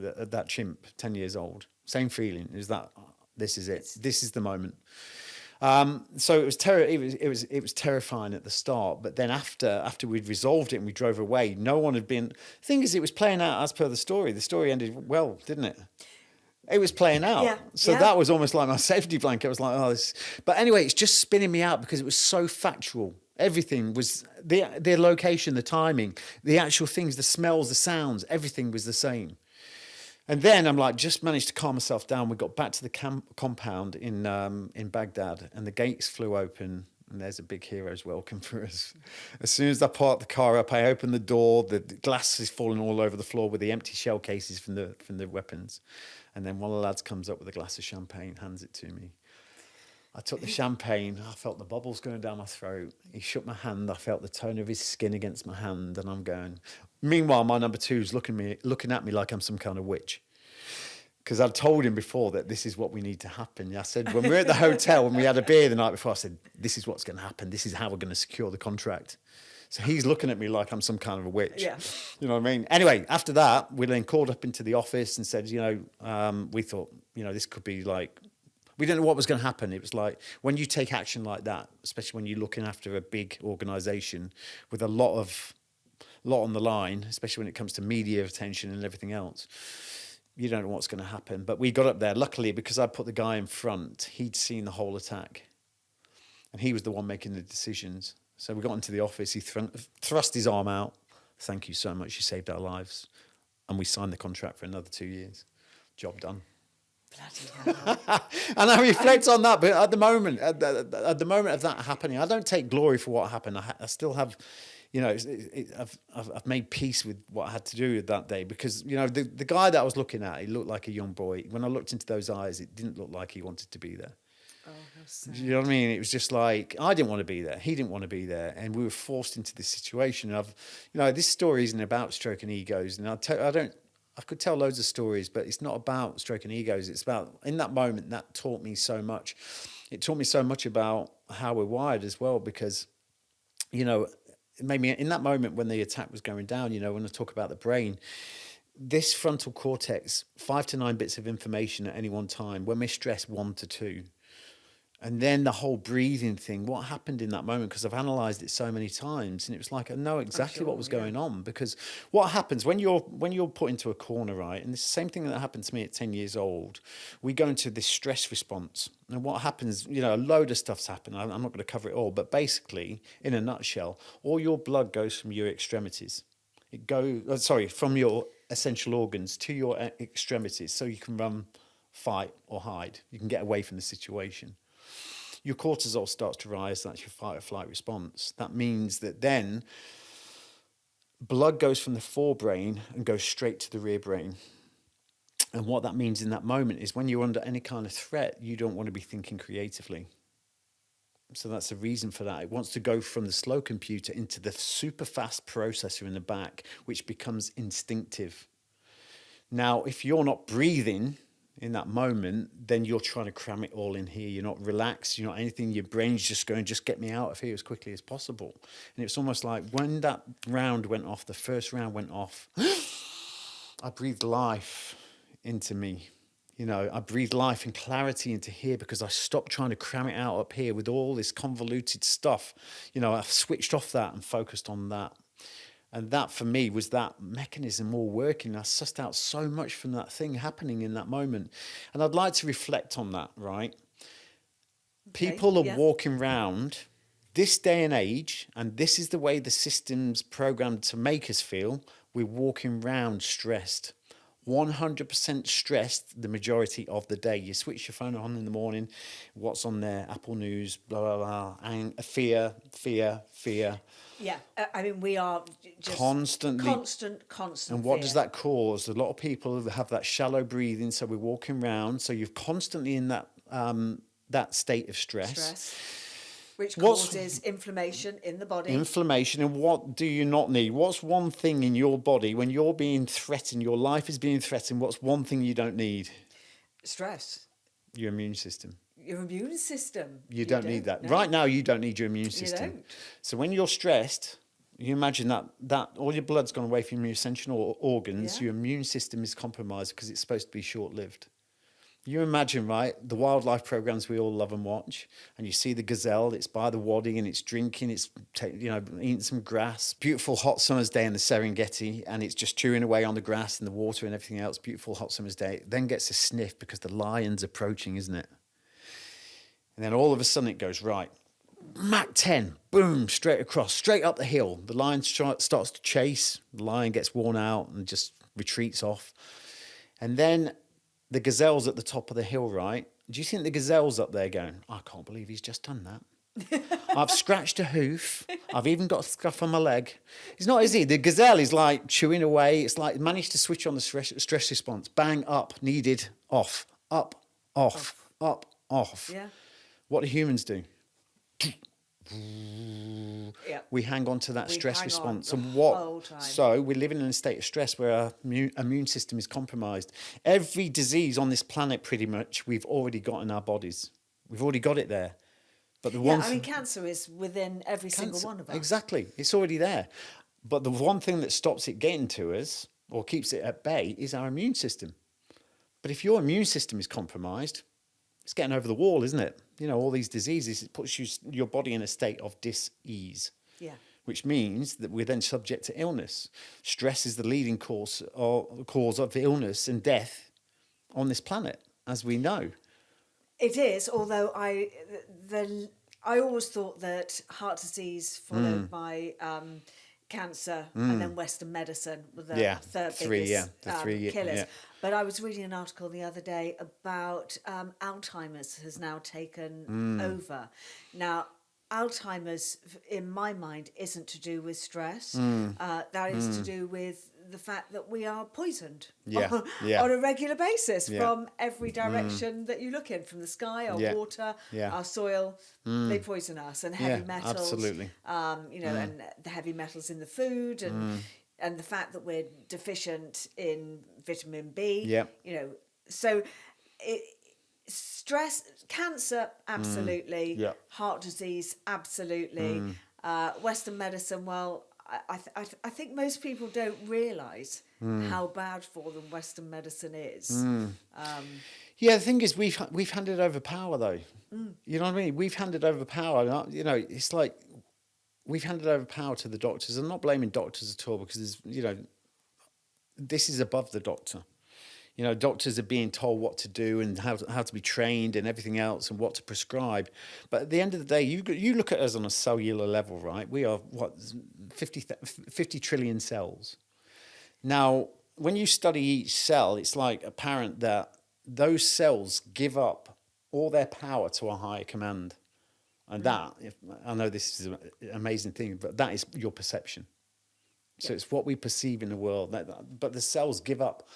at that chimp, 10 years old. Same feeling is that this is it. This is the moment. So it was it was terrifying at the start, but then after we'd resolved it and we drove away, no one had been. The thing is, it was playing out as per the story. The story ended well, didn't it? It was playing out. So that was almost like my safety blanket. I was like, oh, this. But anyway, it's just spinning me out because it was so factual. Everything was the location, the timing, the actual things, the smells, the sounds. Everything was the same. And then I'm like, just managed to calm myself down. We got back to the compound in Baghdad, and the gates flew open, and there's a big hero's welcome for us. As soon as I parked the car up, I opened the door. The glass is falling all over the floor with the empty shell cases from the weapons. And then one of the lads comes up with a glass of champagne, hands it to me. I took the champagne. I felt the bubbles going down my throat. He shook my hand. I felt the tone of his skin against my hand, and I'm going. Meanwhile, my number 2's looking at me like I'm some kind of witch. Because I'd told him before that this is what we need to happen. I said, when we were at the hotel, when we had a beer the night before, I said, this is what's going to happen. This is how we're going to secure the contract. So he's looking at me like I'm some kind of a witch. Yeah. You know what I mean? Anyway, after that, we then called up into the office and said, you know, we thought, you know, this could be like, we didn't know what was going to happen. It was like, when you take action like that, especially when you're looking after a big organisation with a lot on the line, especially when it comes to media attention and everything else, you don't know what's going to happen. But we got up there. Luckily, because I put the guy in front, he'd seen the whole attack. And he was the one making the decisions. So we got into the office. He thrust his arm out. Thank you so much. You saved our lives. And we signed the contract for another 2 years. Job done. Bloody hell. And I reflect on that, but at the moment, at the moment of that happening, I don't take glory for what happened. I still have, you know, I've made peace with what I had to do that day, because, you know, the guy that I was looking at, he looked like a young boy. When I looked into those eyes, it didn't look like he wanted to be there. Oh, how sad. Do you know what I mean? It was just like, I didn't want to be there. He didn't want to be there. And we were forced into this situation. And you know, this story isn't about stroking egos. And I could tell loads of stories, but it's not about stroking egos. It's about, in that moment, that taught me so much. It taught me so much about how we're wired as well, because, you know, it made me, in that moment when the attack was going down, you know, when I talk about the brain, this frontal cortex, 5 to 9 bits of information at any one time. When we're stressed, 1 to 2. And then the whole breathing thing, what happened in that moment, because I've analysed it so many times, and it was like, I know exactly what was going on. Because what happens when you're put into a corner, right? And it's the same thing that happened to me at 10 years old. We go into this stress response. And what happens, you know, a load of stuff's happened. I'm not going to cover it all. But basically, in a nutshell, all your blood goes from your extremities. From your essential organs to your extremities. So you can run, fight, or hide. You can get away from the situation. Your cortisol starts to rise. That's your fight or flight response. That means that then blood goes from the forebrain and goes straight to the rear brain. And what that means in that moment is when you're under any kind of threat, you don't want to be thinking creatively. So that's the reason for that. It wants to go from the slow computer into the super fast processor in the back, which becomes instinctive. Now, if you're not breathing in that moment, then you're trying to cram it all in here. You're not relaxed. You're not anything. Your brain's just going, just get me out of here as quickly as possible. And it's almost like when that round went off, the first round went off, I breathed life into me. You know, I breathed life and clarity into here, because I stopped trying to cram it out up here with all this convoluted stuff. You know, I switched off that and focused on that. And that, for me, was that mechanism all working. I sussed out so much from that thing happening in that moment. And I'd like to reflect on that, right? Okay, people are walking around this day and age, and this is the way the system's programmed to make us feel. We're walking around stressed. 100% stressed the majority of the day. You switch your phone on in the morning, what's on there? Apple News, blah, blah, blah, and fear. Yeah, I mean, we are just constant. And what does that cause? A lot of people have that shallow breathing, so we're walking around, so you're constantly in that state of stress. Which causes inflammation in the body. Inflammation. And what do you not need? What's one thing in your body when you're being threatened, your life is being threatened, what's one thing you don't need? Stress. Your immune system. Your immune system. You don't need that. No. Right now, you don't need your immune system. You don't. So when you're stressed, you imagine that all your blood's gone away from your essential organs, your immune system is compromised because it's supposed to be short-lived. You imagine, right, the wildlife programs we all love and watch, and you see the gazelle, it's by the wadi and it's drinking, it's eating some grass. Beautiful hot summer's day in the Serengeti, and it's just chewing away on the grass and the water and everything else. Beautiful hot summer's day. It then gets a sniff because the lion's approaching, isn't it? And then all of a sudden it goes, right, Mach 10, boom, straight across, straight up the hill. The lion starts to chase. The lion gets worn out and just retreats off. And then the gazelle's at the top of the hill, right? Do you think the gazelle's up there going, I can't believe he's just done that. I've scratched a hoof. I've even got a scuff on my leg. It's not easy. The gazelle is like chewing away. It's like managed to switch on the stress response. Bang, up, needed, off, up, off, up, off. Yeah. What do humans do? Yeah. We hang on to that stress response. And So we're living in a state of stress where our immune system is compromised. Every disease on this planet, pretty much, we've already got in our bodies. We've already got it there. But cancer is within every single one of us. Exactly. It's already there. But the one thing that stops it getting to us or keeps it at bay is our immune system. But if your immune system is compromised, it's getting over the wall, isn't it? You know, all these diseases, it puts your body in a state of dis-ease. Yeah. Which means that we're then subject to illness. Stress is the leading cause of illness and death on this planet, as we know. It is, although I always thought that heart disease followed by cancer, and then Western medicine were the third three, biggest the three, killers. yeah. But I was reading an article the other day about Alzheimer's has now taken over. Now, Alzheimer's, in my mind, isn't to do with stress. That is to do with the fact that we are poisoned on a regular basis from every direction that you look in, from the sky, our water, our soil. They poison us, and heavy metals. Absolutely. And the heavy metals in the food, and the fact that we're deficient in vitamin B. So stress, cancer, absolutely. Heart disease, absolutely. Western medicine, well, I think most people don't realise how bad for them Western medicine is. The thing is, we've handed over power, though. You know what I mean? We've handed over power. It's like we've handed over power to the doctors. I'm not blaming doctors at all, because this is above the doctor. Doctors are being told what to do and how to be trained and everything else and what to prescribe. But at the end of the day, you look at us on a cellular level, right? We are, 50 trillion cells. Now, when you study each cell, it's like apparent that those cells give up all their power to a higher command. And that, I know this is an amazing thing, but that is your perception. So it's what we perceive in the world. But the cells give up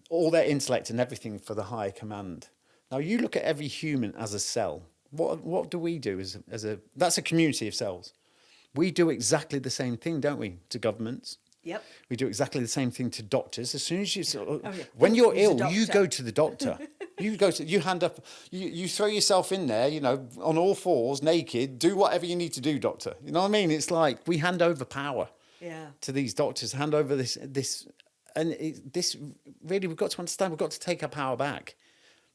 all their intellect and everything for the higher command. Now you look at every human as a cell. What do we do as a that's a community of cells. We do exactly the same thing, don't we, to governments? Yep. We do exactly the same thing to doctors. As soon as you when you're ill, you go to the doctor. You hand up, you throw yourself in there, on all fours, naked, do whatever you need to do, doctor. You know what I mean? It's like we hand over power to these doctors, hand over this this really, we've got to understand, we've got to take our power back,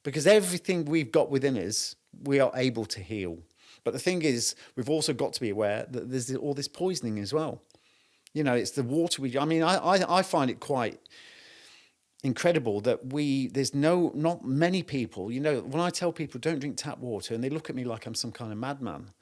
because everything we've got within us, we are able to heal. But the thing is, we've also got to be aware that there's all this poisoning as well. It's the water I find it quite incredible that there's not many people, when I tell people don't drink tap water, and they look at me like I'm some kind of madman.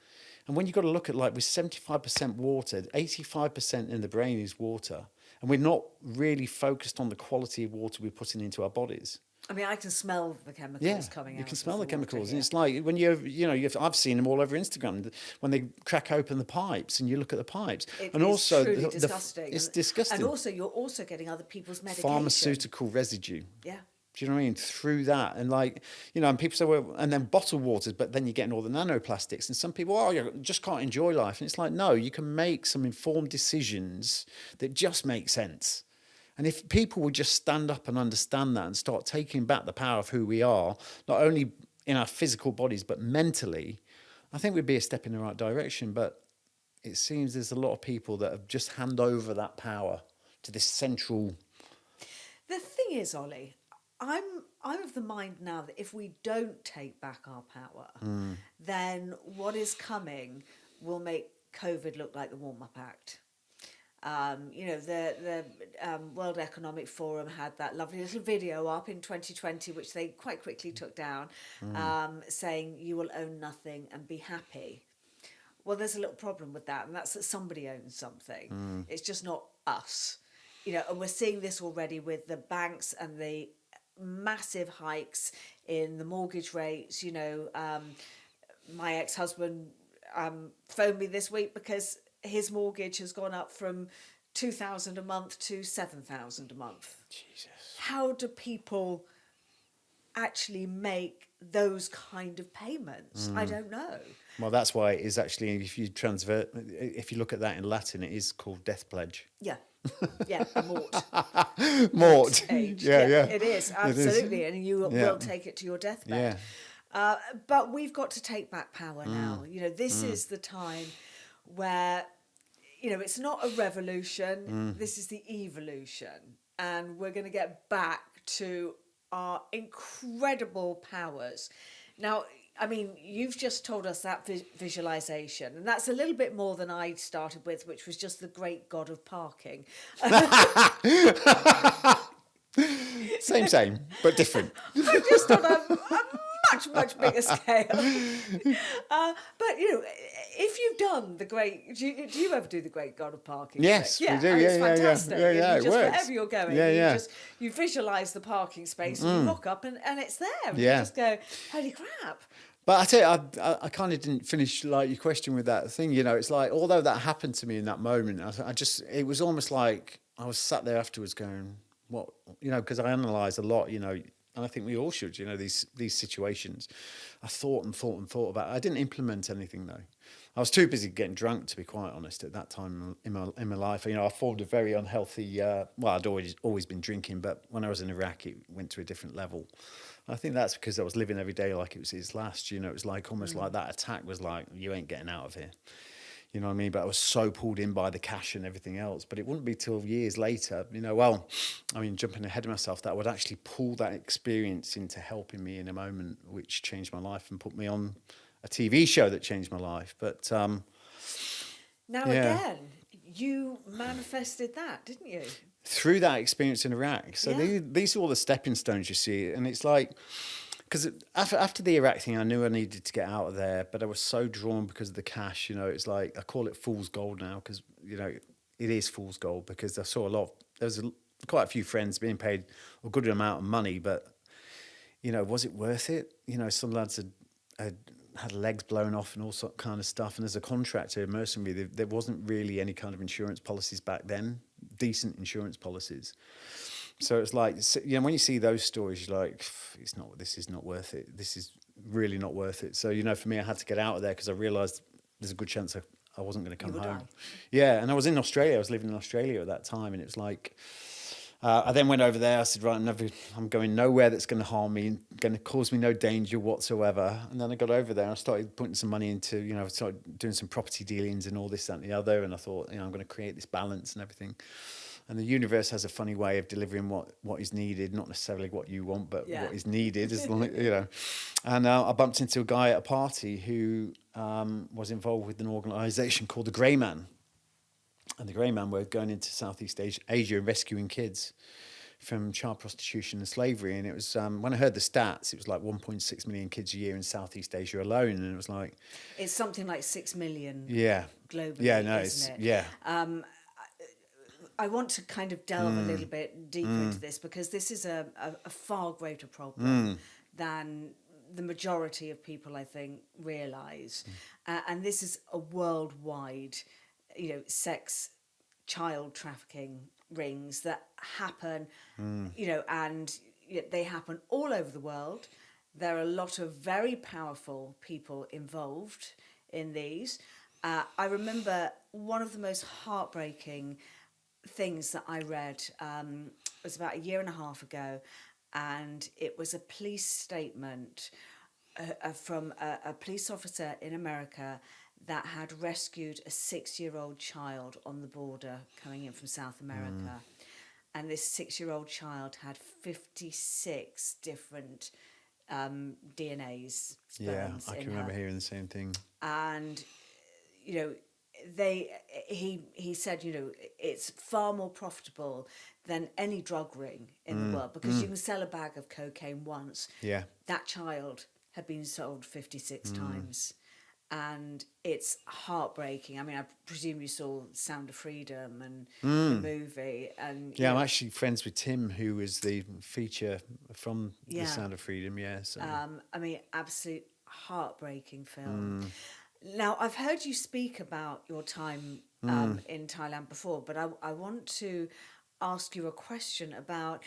And when you've got to look at, like, with 75% water, 85% in the brain is water. And we're not really focused on the quality of water we're putting into our bodies. I mean, I can smell the chemicals coming out. You can smell the water, chemicals. And it's like when I've seen them all over Instagram, when they crack open the pipes and you look at the pipes. And also, truly disgusting. It's disgusting. And also, you're also getting other people's medication. Pharmaceutical residue. Yeah. Do you know what I mean? Through that. And and people say, well, and then bottled waters, but then you're getting all the nanoplastics. And some people, you just can't enjoy life. And it's like, no, you can make some informed decisions that just make sense. And if people would just stand up and understand that and start taking back the power of who we are, not only in our physical bodies, but mentally, I think we'd be a step in the right direction. But it seems there's a lot of people that have just hand over that power to this central. The thing is, Ollie, I'm of the mind now that if we don't take back our power, then what is coming will make COVID look like the Warm-Up Act. The World Economic Forum had that lovely little video up in 2020, which they quite quickly took down, saying you will own nothing and be happy. Well, there's a little problem with that, and that's that somebody owns something. It's just not us. And we're seeing this already with the banks and the massive hikes in the mortgage rates. My ex-husband phoned me this week because his mortgage has gone up from $2,000 a month to $7,000 a month. Jesus. How do people actually make those kind of payments? I don't know. Well, that's why it is actually, if you look at that in Latin, it is called death pledge. Yeah. Yeah, mort. Mort. Yeah. It is, absolutely. And you will take it to your deathbed. Yeah. But we've got to take back power now. This is the time where, it's not a revolution. This is the evolution. And we're going to get back to our incredible powers. Now, I mean, you've just told us that visualization, and that's a little bit more than I started with, which was just the great god of parking. Same, but different. I'm just on a much bigger scale. But if you've done the great, do you ever do the great God of Parking? Yes, thing? we do. And Yeah, it's yeah, yeah. fantastic. Yeah, And yeah, you it just works. wherever you're going, Yeah, you visualize the parking space and you rock up and it's there. And you Yeah. just go, holy crap. But I tell you, I kind of didn't finish like your question with that thing. It's like, although that happened to me in that moment, it was almost like I was sat there afterwards going, what, because I analyse a lot, and I think we all should, these situations. I thought and thought and thought about it. I didn't implement anything though. I was too busy getting drunk, to be quite honest, at that time in my life. I formed a very unhealthy, well, I'd always been drinking, but when I was in Iraq, it went to a different level. I think that's because I was living every day like it was his last. It was like almost like that attack was like, you ain't getting out of here. You know what I mean? But I was so pulled in by the cash and everything else. But it wouldn't be till years later, jumping ahead of myself, that I would actually pull that experience into helping me in a moment, which changed my life and put me on a TV show that changed my life. But now again, you manifested that, didn't you? Through that experience in Iraq. So these are all the stepping stones you see. And it's like, because after the Iraq thing, I knew I needed to get out of there, but I was so drawn because of the cash. It's like, I call it fool's gold now, because, it is fool's gold, because I saw quite a few friends being paid a good amount of money, but, was it worth it? Some lads had legs blown off and all sort of kind of stuff. And as a contractor, mercenary, there wasn't really any kind of insurance policies back then, decent insurance policies. So it's like, when you see those stories, you're like, this is not worth it. This is really not worth it. So, for me, I had to get out of there because I realised there's a good chance I wasn't going to come home. Yeah, and I was in Australia. I was living in Australia at that time, and it was like, I then went over there. I said, right, I'm going nowhere that's going to harm me, going to cause me no danger whatsoever. And then I got over there and I started putting some money into, started doing some property dealings and all this, that and the other. And I thought, I'm going to create this balance and everything. And the universe has a funny way of delivering what is needed, not necessarily what you want, but what is needed, And I bumped into a guy at a party who was involved with an organisation called the Grey Man. And the Grey Man were going into Southeast Asia and rescuing kids from child prostitution and slavery. And it was, when I heard the stats, it was like 1.6 million kids a year in Southeast Asia alone. And it was like... It's something like 6 million globally, isn't it? Yeah. I want to kind of delve a little bit deeper into this, because this is a far greater problem than the majority of people, I think, realise. And this is a worldwide, sex, child trafficking rings that happen, and they happen all over the world. There are a lot of very powerful people involved in these. I remember one of the most heartbreaking things that I read was about 1.5 years ago, and it was a police statement from a police officer in America that had rescued a 6-year-old child on the border coming in from South America. And this 6-year-old child had 56 different DNAs. Yeah, I can remember hearing the same thing. And, he said, it's far more profitable than any drug ring in the world, because you can sell a bag of cocaine once. Yeah. That child had been sold 56 times. And it's heartbreaking. I mean, I presume you saw Sound of Freedom and the movie. And I'm actually friends with Tim, who was the feature from The Sound of Freedom. Yeah. So. I mean, absolute heartbreaking film. Now, I've heard you speak about your time in Thailand before, but I want to ask you a question about,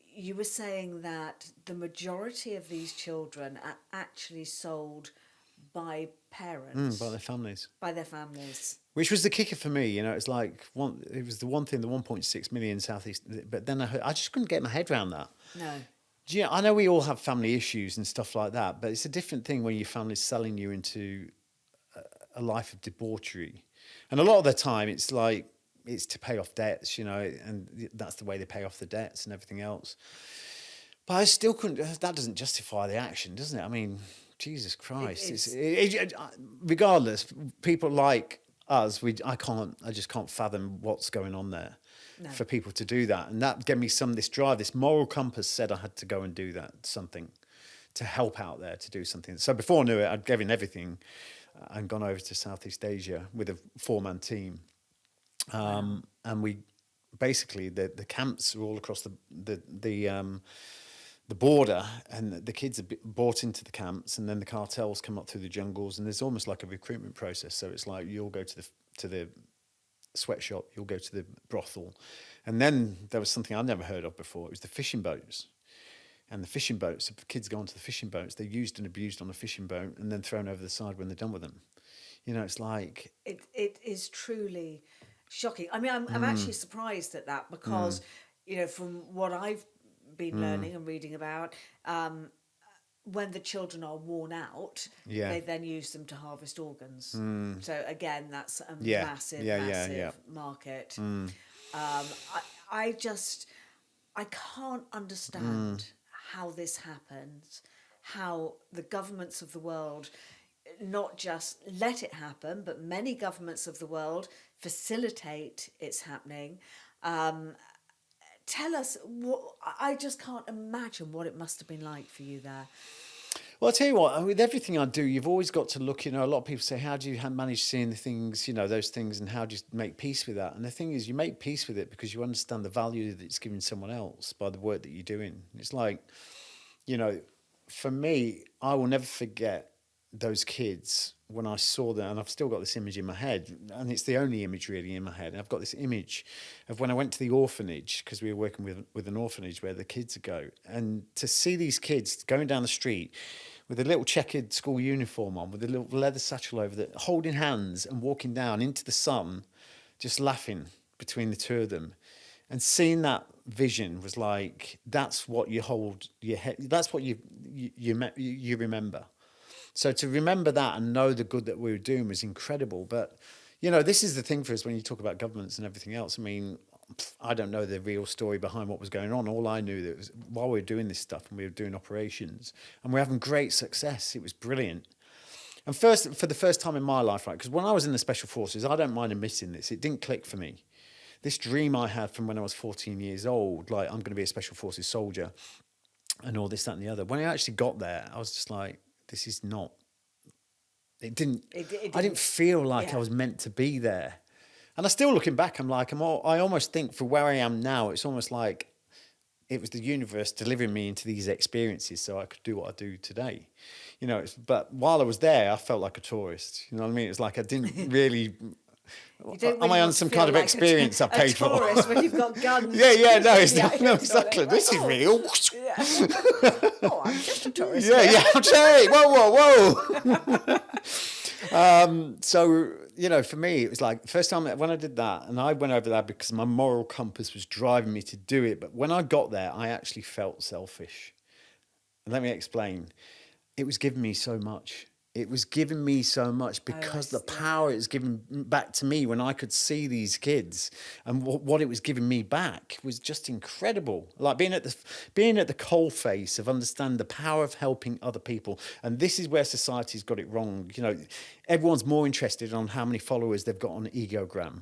you were saying that the majority of these children are actually sold by parents. By their families. By their families. Which was the kicker for me, it's like, it was the one thing, the 1.6 million Southeast, but then I just couldn't get my head around that. No. I know we all have family issues and stuff like that, but it's a different thing when your family's selling you into a life of debauchery. And a lot of the time it's like, it's to pay off debts, and that's the way they pay off the debts and everything else. But I still couldn't, that doesn't justify the action, doesn't it? I mean, Jesus Christ. Regardless, people like us, I just can't fathom what's going on there for people to do that. And that gave me this drive, this moral compass said I had to go and do that, something to help out there, to do something. So before I knew it, I'd given everything and gone over to Southeast Asia with a 4-man team. And we basically, the camps were all across the border, and the kids are brought into the camps, and then the cartels come up through the jungles, and there's almost like a recruitment process. So it's like you'll go to the sweatshop, you'll go to the brothel, and then there was something I'd never heard of before. It was the fishing boats. And the fishing boats, if the kids go onto the fishing boats, they're used and abused on a fishing boat and then thrown over the side when they're done with them. You know, it's like... It is truly shocking. I mean, I'm actually surprised at that because, you know, from what I've been learning and reading about, when the children are worn out, they then use them to harvest organs. So again, that's a massive market. I can't understand how this happens, how the governments of the world not just let it happen, but many governments of the world facilitate its happening. Tell us, I just can't imagine what it must have been like for you there. Well, I'll tell you what, with everything I do, you've always got to look, you know, a lot of people say, how do you manage seeing the things, you know, those things, and how do you make peace with that? And the thing is, you make peace with it because you understand the value that it's giving someone else by the work that you're doing. It's like, you know, for me, I will never forget those kids when I saw them, and I've still got this image in my head, and it's the only image really in my head. And I've got this image of when I went to the orphanage, because we were working with an orphanage where the kids go, and to see these kids going down the street with a little checkered school uniform on, with a little leather satchel over that, holding hands and walking down into the sun, just laughing between the two of them. And seeing that vision was like, that's what you hold your head, that's what you remember. So to remember that and know the good that we were doing was incredible. But, you know, this is the thing for us when you talk about governments and everything else. I mean, I don't know the real story behind what was going on. All I knew that was while we were doing this stuff and we were doing operations and we were having great success, it was brilliant. And for the first time in my life, right, because when I was in the Special Forces, I don't mind admitting this, it didn't click for me. This dream I had from when I was 14 years old, like I'm going to be a Special Forces soldier and all this, that and the other. When I actually got there, I was just like, this is not, I didn't feel like I was meant to be there. And I still, looking back, I almost think for where I am now, it's almost like it was the universe delivering me into these experiences so I could do what I do today. You know, but while I was there, I felt like a tourist. You know what I mean? It's like I didn't really... Am I on some kind of experience I paid for? A tourist when you've got guns. No, it's not. No, exactly. This is real. Oh, I'm just a tourist. I'm saying, whoa. So, you know, for me, it was like the first time when I did that, and I went over there because my moral compass was driving me to do it. But when I got there, I actually felt selfish. And let me explain. It was giving me so much. It was giving me so much because the power it was giving back to me when I could see these kids, and what it was giving me back was just incredible. Like being at the coalface of understanding the power of helping other people. And this is where society's got it wrong. You know, everyone's more interested on how many followers they've got on Egogram.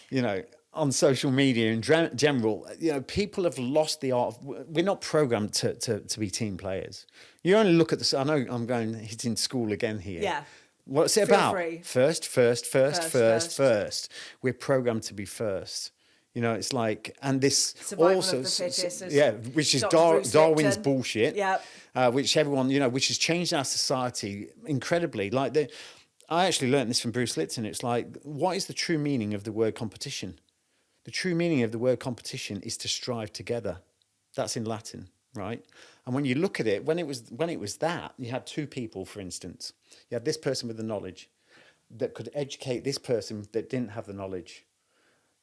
You know, on social media in general, you know, people have lost the art of, we're not programmed to be team players. You only look at the, I know I'm hitting school again here. Yeah. What's it Feel about? free. First. We're programmed to be first. You know, it's like, and this Survival also, of the fittest, which is Dr. Bruce Darwin's Lipton. bullshit. Yeah. Which everyone, you know, which has changed our society incredibly. Like I actually learned this from Bruce Lipton. It's like, what is the true meaning of the word competition? The true meaning of the word competition is to strive together. That's in Latin, right? And when you look at it, when it was that, you had two people, for instance. You had this person with the knowledge that could educate this person that didn't have the knowledge.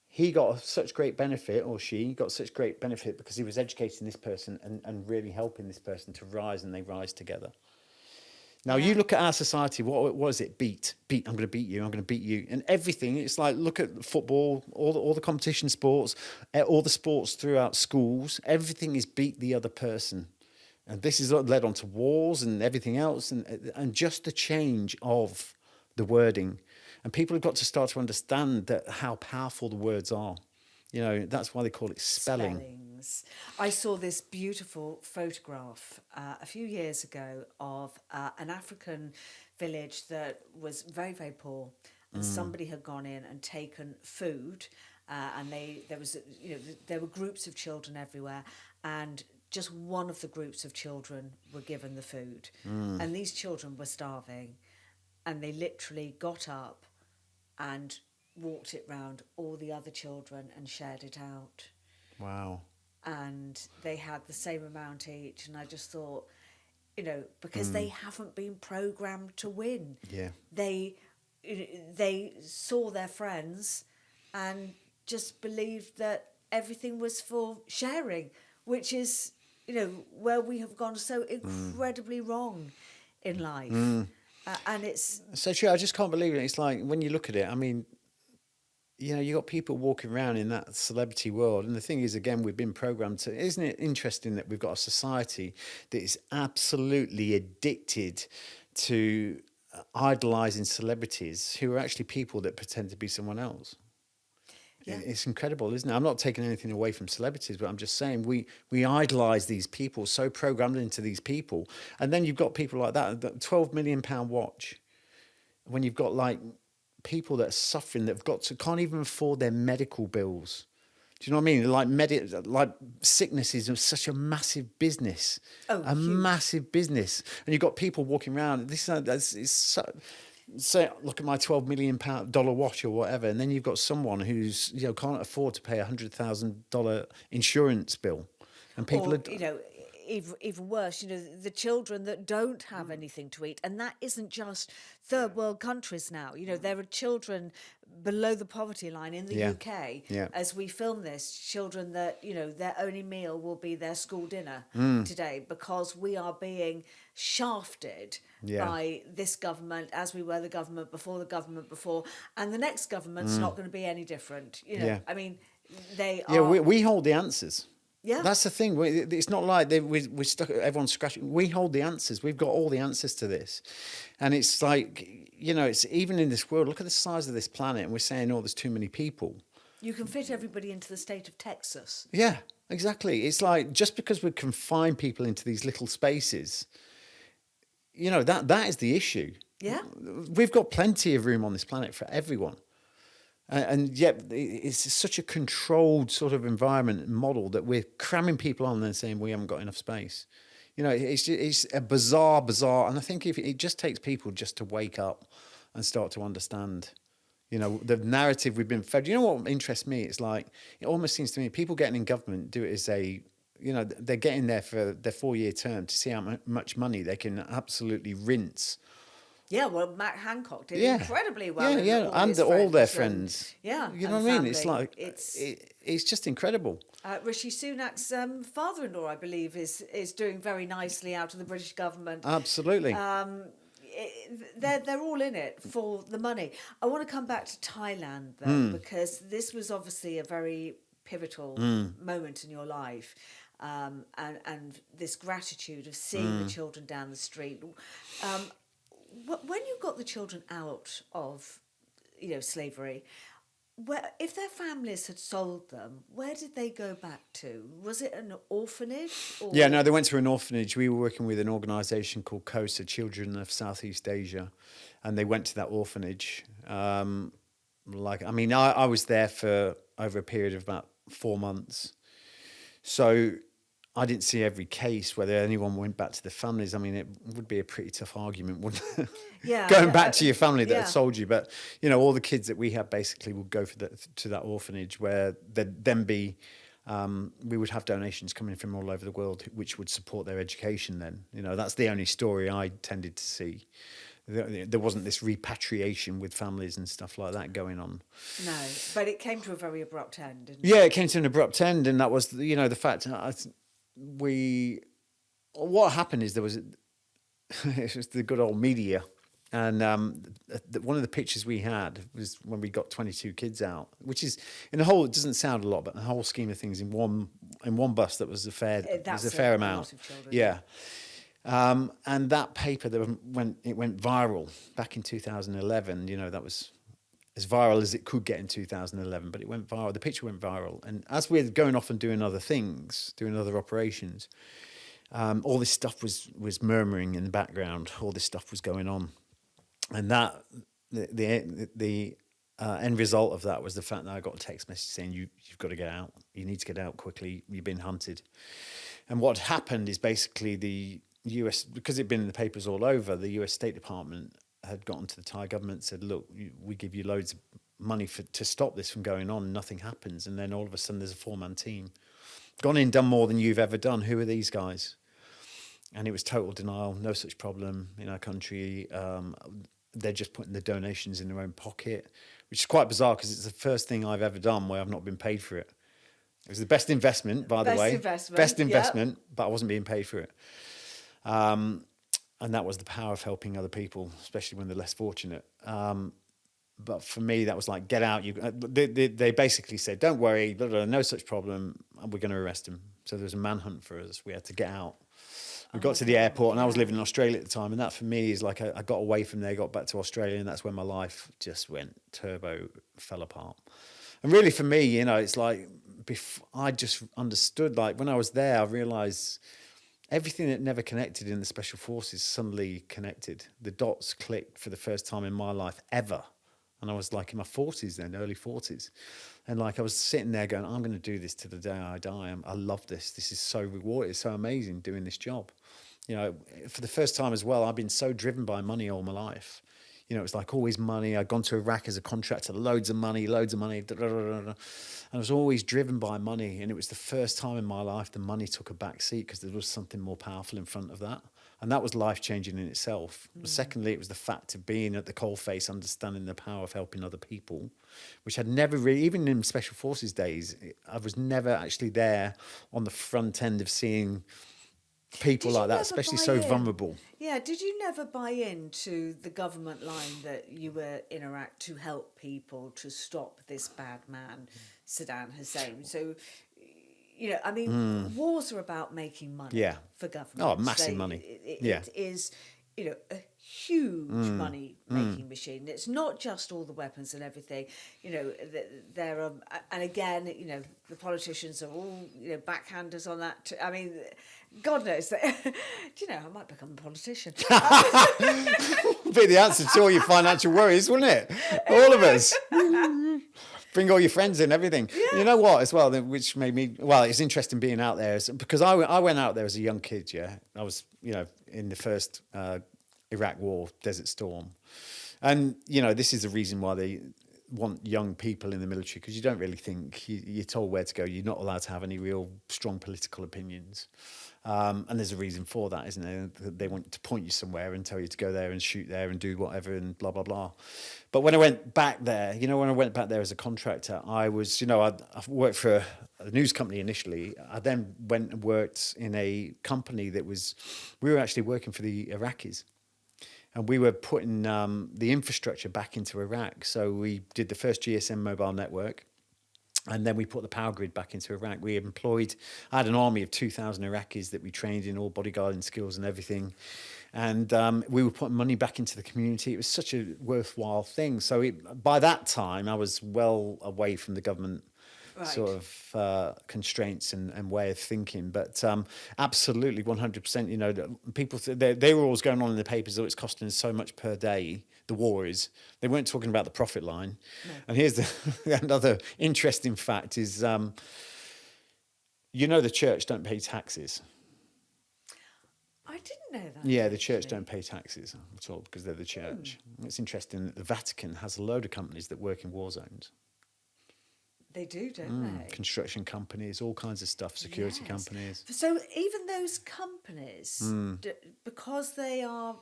He got such great benefit, or she got such great benefit because he was educating this person and really helping this person to rise, and they rise together. Now, you look at our society, what is it? Beat. I'm going to beat you. I'm going to beat you. And everything, it's like, look at football, all the competition sports, all the sports throughout schools. Everything is beat the other person. And this is led on to wars and everything else. And just the change of the wording. And people have got to start to understand that how powerful the words are. You know, that's why they call it spelling. Spellings. I saw this beautiful photograph a few years ago of an African village that was very, very poor, and somebody had gone in and taken food, and there were groups of children everywhere, and just one of the groups of children were given the food, and these children were starving, and they literally got up and walked it round all the other children and shared it out. Wow. And they had the same amount each. And I just thought, you know, because they haven't been programmed to win. Yeah. They saw their friends and just believed that everything was for sharing, which is, you know, where we have gone so incredibly wrong in life. And it's So true. I just can't believe it. It's like when you look at it, I mean, you know, you got people walking around in that celebrity world. And the thing is, again, we've been programmed to, isn't it interesting that we've got a society that is absolutely addicted to idolizing celebrities who are actually people that pretend to be someone else? Yeah. It's incredible, isn't it? I'm not taking anything away from celebrities, but I'm just saying we idolize these people, so programmed into these people. And then you've got people like that £12 million watch, when you've got like people that are suffering, can't even afford their medical bills. Do you know what I mean? Like sickness is such a massive business, huge. Massive business, and you've got people walking around. Say, look at my $12 million watch or whatever, and then you've got someone who's, you know, can't afford to pay $100,000 insurance bill, and people or, you know, even worse, you know, the children that don't have anything to eat. And that isn't just third world countries now. You know, there are children below the poverty line in the UK, as we film this, children that, you know, their only meal will be their school dinner today, because we are being shafted by this government, as we were the government before, and the next government's not going to be any different. You know, I mean, they are... Yeah, we hold the answers. Yeah. That's the thing. It's not like we're stuck, everyone's scratching. We hold the answers. We've got all the answers to this. And it's like, you know, it's even in this world, look at the size of this planet, and we're saying, oh, there's too many people. You can fit everybody into the state of Texas. Yeah, exactly. It's like, just because we confine people into these little spaces, you know, that is the issue. Yeah. We've got plenty of room on this planet for everyone. And yet it's such a controlled sort of environment and model that we're cramming people on and saying we haven't got enough space. You know, it's a bizarre, and I think if it just takes people just to wake up and start to understand, you know, the narrative we've been fed. You know what interests me? It's like, it almost seems to me people getting in government do it as a, you know, they're getting there for their 4-year term to see how much money they can absolutely rinse. Yeah, well, Matt Hancock did incredibly well. And all their friends. Yeah, you know what I mean? It's like it's just incredible. Rishi Sunak's father-in-law, I believe, is doing very nicely out of the British government. Absolutely. They're all in it for the money. I want to come back to Thailand though, because this was obviously a very pivotal moment in your life. And this gratitude of seeing the children down the street. When you got the children out of, you know, slavery, if their families had sold them, where did they go back to? Was it an orphanage? Or... Yeah, no, they went to an orphanage. We were working with an organisation called COSA, Children of Southeast Asia, and they went to that orphanage. I was there for over a period of about 4 months. So I didn't see every case whether anyone went back to the families. I mean, it would be a pretty tough argument, wouldn't it? Yeah, going back to your family that had sold you. But, you know, all the kids that we had basically would go to that orphanage where there'd then be, we would have donations coming from all over the world, which would support their education then. You know, that's the only story I tended to see. There wasn't this repatriation with families and stuff like that going on. No, but it came to a very abrupt end, didn't it? Yeah, it came to an abrupt end, and that was, you know, the fact... what happened is there was it was the good old media, and one of the pictures we had was when we got 22 kids out, which is, in the whole, it doesn't sound a lot, but in the whole scheme of things, in one bus, that was a fair amount. Of children, yeah. And that paper that went viral back in 2011. You know, that was as viral as it could get in 2011, but it went viral. The picture went viral. And as we're going off and doing other things, doing other operations, all this stuff was murmuring in the background. All this stuff was going on. And that, the end result of that was the fact that I got a text message saying, you've got to get out. You need to get out quickly. You've been hunted. And what happened is basically the US, because it'd been in the papers all over, the US State Department had gotten to the Thai government and said, look, we give you loads of money to stop this from going on, and nothing happens. And then all of a sudden there's a 4-man team. Gone in, done more than you've ever done. Who are these guys? And it was total denial, no such problem in our country. They're just putting the donations in their own pocket, which is quite bizarre because it's the first thing I've ever done where I've not been paid for it. It was the best investment, by the way. Best investment, but I wasn't being paid for it. And that was the power of helping other people, especially when they're less fortunate. But for me, that was like, get out. They basically said, don't worry, blah, blah, no such problem. We're going to arrest him. So there was a manhunt for us. We had to get out. We got to the airport, and I was living in Australia at the time. And that for me is like, I got away from there, got back to Australia, and that's when my life just went turbo, fell apart. And really for me, you know, it's like, I just understood, like when I was there, I realized everything that never connected in the Special Forces suddenly connected. The dots clicked for the first time in my life ever. And I was like in my 40s then, early 40s. And like I was sitting there going, I'm going to do this to the day I die. I love this. This is so rewarding. It's so amazing doing this job. You know, for the first time as well, I've been so driven by money all my life. You know, it was like always money. I'd gone to Iraq as a contractor, loads of money. Da, da, da, da, da. And I was always driven by money. And it was the first time in my life the money took a back seat because there was something more powerful in front of that. And that was life-changing in itself. Mm. Secondly, it was the fact of being at the coalface, understanding the power of helping other people, which I'd never really, even in Special Forces days, I was never actually there on the front end of seeing people like that, especially so vulnerable. Yeah, did you never buy into the government line that you were in Iraq to help people to stop this bad man, Saddam Hussein? So, you know, I mean, wars are about making money for governments. Oh, massive money. It is, you know, a huge money-making machine. It's not just all the weapons and everything. You know, there are, and again, you know, the politicians are all, you know, backhanders on that. I mean, God knows that. Do you know, I might become a politician. Be the answer to all your financial worries, wouldn't it? All of us. Bring all your friends in, everything. Yeah. You know what, as well, which made me, well, it's interesting being out there, because I went out there as a young kid, I was, you know, in the first Iraq War, Desert Storm. And, you know, this is the reason why they want young people in the military, because you don't really think, you're told where to go. You're not allowed to have any real strong political opinions. And there's a reason for that, isn't there? They want to point you somewhere and tell you to go there and shoot there and do whatever and blah, blah, blah. But when I went back there, you know, when I went back there as a contractor, I was, you know, I worked for a news company initially. I then went and worked in a company that was, we were actually working for the Iraqis. And we were putting the infrastructure back into Iraq. So we did the first GSM mobile network. And then we put the power grid back into Iraq. I had an army of 2,000 Iraqis that we trained in all bodyguarding skills and everything. And we were putting money back into the community. It was such a worthwhile thing. So by that time, I was well away from the government sort of constraints and way of thinking. But absolutely, 100%, you know, people, they were always going on in the papers, it's costing us so much per day. The war is. They weren't talking about the profit line. No. And here's another interesting fact is, you know, the church don't pay taxes. I didn't know that. Yeah, the church don't pay taxes at all because they're the church. It's interesting that the Vatican has a load of companies that work in war zones. They do, don't they? Construction companies, all kinds of stuff, security companies. So even those companies, because they are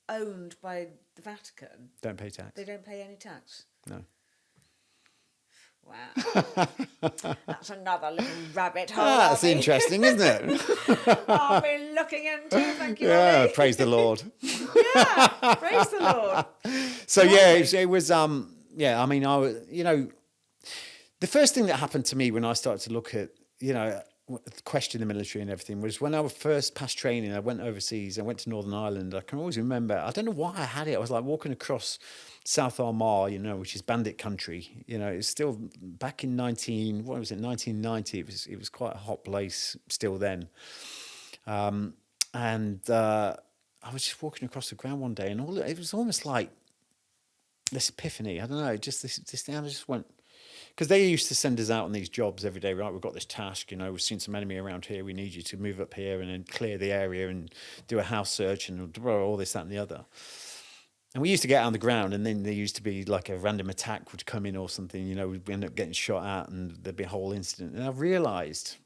owned by the Vatican, don't pay tax. They don't pay any tax. No. Wow. That's another little rabbit hole. That's interesting, isn't it? I'll be looking into. Thank you, yeah, Ollie. Praise the Lord. Yeah, praise the Lord. So yeah, it was yeah, I mean, I was, you know, the first thing that happened to me when I started to look at, you know, question the military and everything was when I was first past training. I went overseas. I went to Northern Ireland. I can always remember. I don't know why I had it. I was like walking across South Armagh, which is bandit country. It's still back in 1990. It was quite a hot place still then. And I was just walking across the ground one day, and it was almost like this epiphany. I don't know, just this thing. I just went, because they used to send us out on these jobs every day. Right, we've got this task. We've seen some enemy around here. We need you to move up here and then clear the area and do a house search and all this, that, and the other. And we used to get out on the ground, and then there used to be like a random attack would come in or something. We'd end up getting shot at, and there'd be a whole incident. And I realised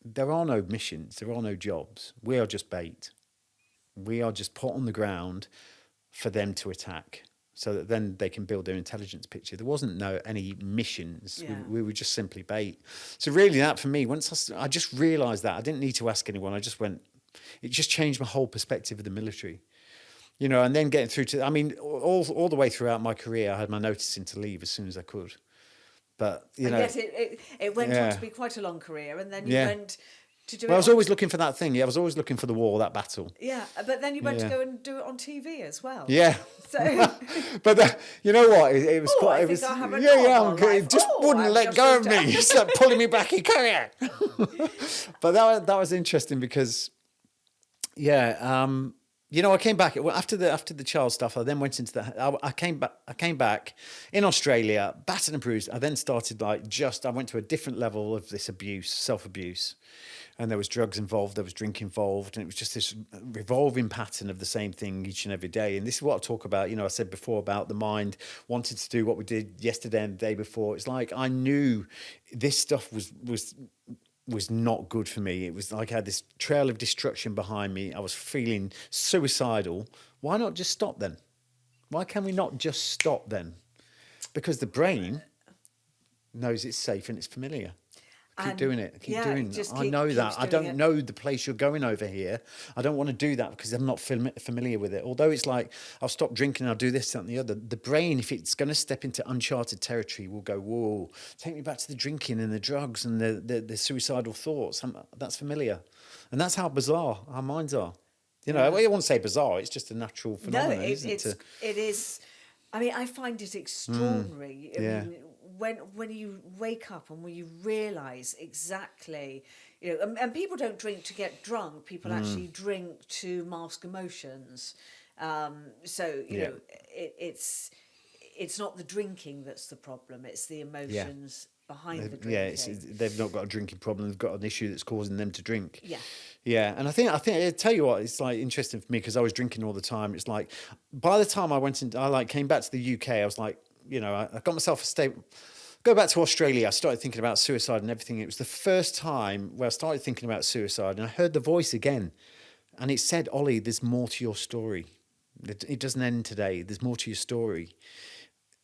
there are no missions, there are no jobs. We are just bait. We are just put on the ground for them to attack, so that then they can build their intelligence picture. There wasn't any missions. Yeah. We were just simply bait. So really, that for me, once I just realised that, I didn't need to ask anyone. I just went. It just changed my whole perspective of the military. And then getting through to, all the way throughout my career, I had my notice in to leave as soon as I could. But, Yes, it went on to be quite a long career, and then you went to do it. Well, I was always looking for that thing. Yeah, I was always looking for the war, that battle. Yeah, but then you went to go and do it on TV as well. Yeah. So, but you know what? It was quite. I it think was. I have a Yeah, normal yeah. life. It just wouldn't I'm let just go of going me. to- It's like pulling me back. Come here. But that was interesting because, I came back after the child stuff. I then went into I came back in Australia, battered and bruised. I then started I went to a different level of this abuse, self-abuse, and there was drugs involved, there was drink involved, and it was just this revolving pattern of the same thing each and every day. And this is what I talk about. I said before about the mind wanting to do what we did yesterday and the day before. It's like I knew this stuff was not good for me. It was like I had this trail of destruction behind me. I was feeling suicidal. Why not just stop then? Why can we not just stop then? Because the brain knows it's safe and it's familiar. Keep doing it. Keep doing it. I know that. I don't know the place you're going over here. I don't want to do that because I'm not familiar with it. Although it's like, I'll stop drinking, I'll do this, that, and the other. The brain, if it's going to step into uncharted territory, will go, whoa, take me back to the drinking and the drugs and the suicidal thoughts. That's familiar. And that's how bizarre our minds are. I won't say bizarre, it's just a natural phenomenon, isn't it? It is. I find it extraordinary. Yeah. When you wake up and when you realise exactly, and people don't drink to get drunk. People actually drink to mask emotions. It's not the drinking that's the problem. It's the emotions behind the drinking. Yeah, they've not got a drinking problem. They've got an issue that's causing them to drink. Yeah. Yeah, and I think I tell you what, it's like interesting for me because I was drinking all the time. It's like by the time I came back to the UK, I was like, I got myself a stable. Go back to Australia, I started thinking about suicide and everything. It was the first time where I started thinking about suicide, and I heard the voice again, and it said, "Ollie, there's more to your story. It doesn't end today. There's more to your story."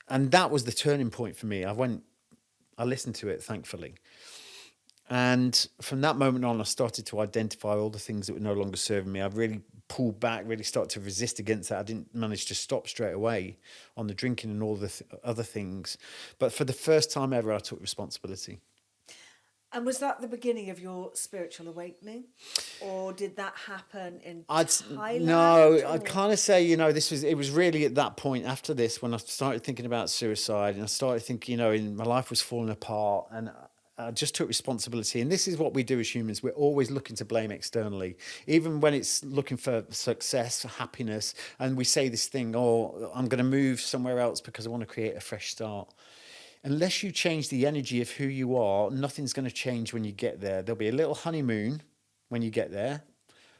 And that was the turning point for me. I listened to it, thankfully. And from that moment on, I started to identify all the things that were no longer serving me. I really pulled back, really started to resist against that. I didn't manage to stop straight away on the drinking and all the other things. But for the first time ever, I took responsibility. And was that the beginning of your spiritual awakening? Or did that happen in Thailand? No, I'd kind of say, it was really at that point after this when I started thinking about suicide, and I started thinking, my life was falling apart, and I just took responsibility. And this is what we do as humans. We're always looking to blame externally, even when it's looking for success, happiness. And we say this thing, I'm going to move somewhere else because I want to create a fresh start. Unless you change the energy of who you are, nothing's going to change when you get there. There'll be a little honeymoon when you get there,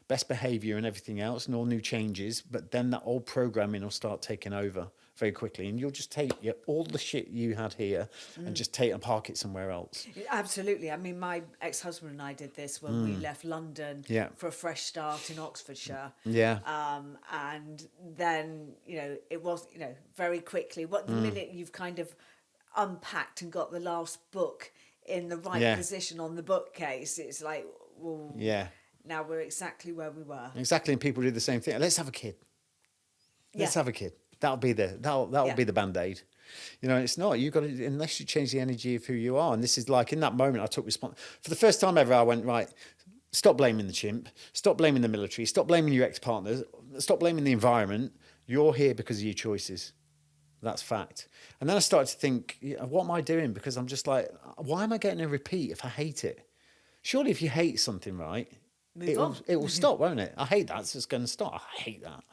best behavior and everything else, and all new changes. But then that old programming will start taking over very quickly, and you'll just take all the shit you had here and just take and park it somewhere else. Absolutely. My ex-husband and I did this when we left London for a fresh start in Oxfordshire. Yeah. And then, it was, very quickly, the minute you've kind of unpacked and got the last book in the right position on the bookcase, it's like, well, now we're exactly where we were. Exactly, and people do the same thing. Let's have a kid. Let's have a kid. That'll Yeah. be the band-aid. You know, it's not. You've got to, unless you change the energy of who you are. And this is like, in that moment, I took response. For the first time ever, I went, right, stop blaming the chimp, stop blaming the military, stop blaming your ex-partners, stop blaming the environment. You're here because of your choices. That's fact. And then I started to think, what am I doing? Because I'm just like, why am I getting a repeat if I hate it? Surely if you hate something, right, Move on. it will stop, won't it? I hate that, so it's going to stop. I hate that.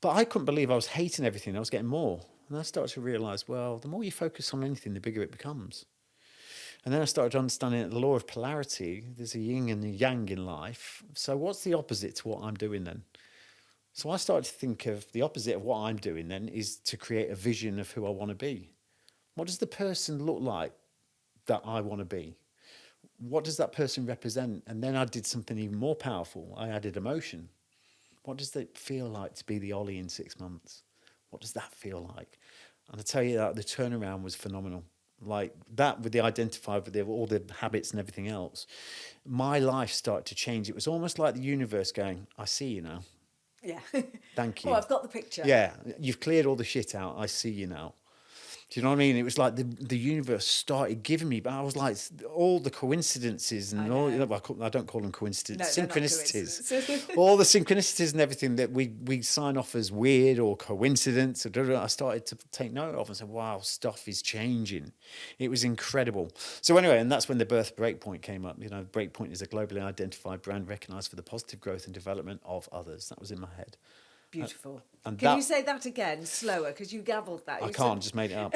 But I couldn't believe I was hating everything. I was getting more. And I started to realise, well, the more you focus on anything, the bigger it becomes. And then I started understanding that the law of polarity, there's a yin and a yang in life. So what's the opposite to what I'm doing then? So I started to think of the opposite of what I'm doing then is to create a vision of who I want to be. What does the person look like that I want to be? What does that person represent? And then I did something even more powerful. I added emotion. What does it feel like to be the Ollie in 6 months? What does that feel like? And I tell you that the turnaround was phenomenal. Like that with the identified with all the habits and everything else, my life started to change. It was almost like the universe going, I see you now. Yeah. Thank you. Oh, I've got the picture. Yeah, you've cleared all the shit out. I see you now. Do you know what I mean? It was like the universe started giving me, but I was like, all the coincidences and all, I don't call them coincidences, No, they're not synchronicities. coincidences. All the synchronicities and everything that we sign off as weird or coincidence, I started to take note of and say, wow, stuff is changing. It was incredible. So anyway, and that's when the birth breakpoint came up. You know, breakpoint is a globally identified brand recognized for the positive growth and development of others. That was in my head. Beautiful. and Can that- you say that again, slower? Because you gabbled that. I You can't, said- just made it up.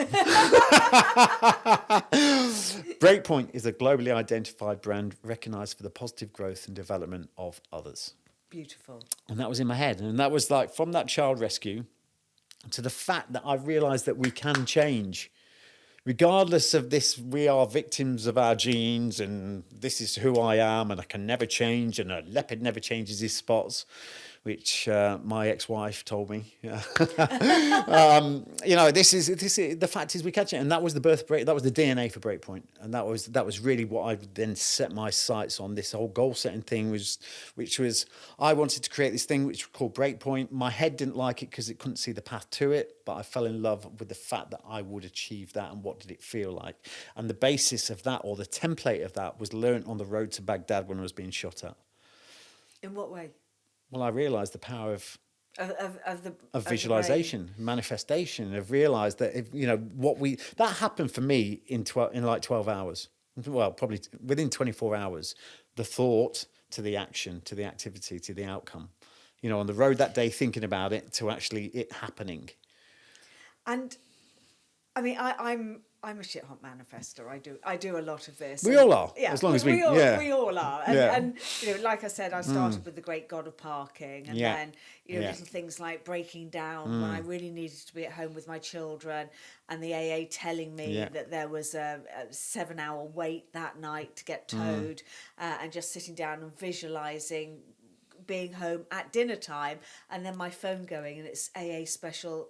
Breakpoint is a globally identified brand recognized for the positive growth and development of others. Beautiful. And that was in my head. And that was like from that child rescue to the fact that I realized that we can change. Regardless of this, we are victims of our genes and this is who I am and I can never change and a leopard never changes his spots, which my ex-wife told me. You know, this is the fact is we catch it, and that was the birth break. That was the DNA for Breakpoint, and that was really what I then set my sights on. This whole goal setting thing which was I wanted to create this thing which was called Breakpoint. My head didn't like it because it couldn't see the path to it, but I fell in love with the fact that I would achieve that and what did it feel like. And the basis of that, or the template of that, was learnt on the road to Baghdad when I was being shot at. In what way? Well, I realised the power of Of visualization, manifestation. I've realised that that happened for me in like 12 hours. Well, probably within 24 hours, the thought to the action, to the activity, to the outcome. You know, on the road that day, thinking about it to actually it happening. And I mean, I'm a shit hot manifester. I do a lot of this. We all are, Yeah, as long as we all are. And, Yeah. and you know, like I said, I started with the great God of parking, and Yeah. then Yeah. little things like breaking down when I really needed to be at home with my children, and the AA telling me Yeah. that there was a 7-hour wait that night to get towed, and just sitting down and visualizing being home at dinner time, and then my phone going and it's AA special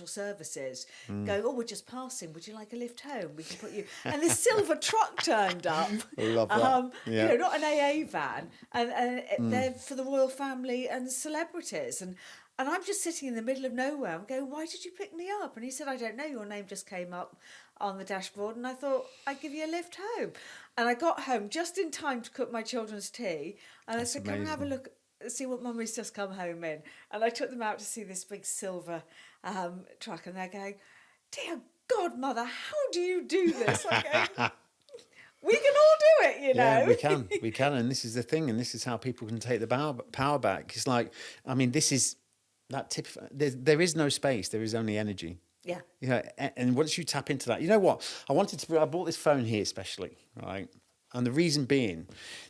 services going, oh, we're just passing, would you like a lift home, we can put you, and this silver truck turned up. Love that. You know, not an AA van, and they're for the royal family and celebrities, and I'm just sitting in the middle of nowhere. I'm going, why did you pick me up? And he said, I don't know, your name just came up on the dashboard and I thought I'd give you a lift home. And I got home just in time to cook my children's tea. And I said, come and have a look, see what Mummy's just come home in. And I took them out to see this big silver truck, and they're going, dear God, Mother, how do you do this? I'm going, we can all do it, you know. Yeah, we can. And this is the thing, and this is how people can take the power back. It's like, I mean, this is that tip. There is no space. There is only energy. Yeah. You know, and once you tap into that, you know what? I bought this phone here especially, right? And the reason being,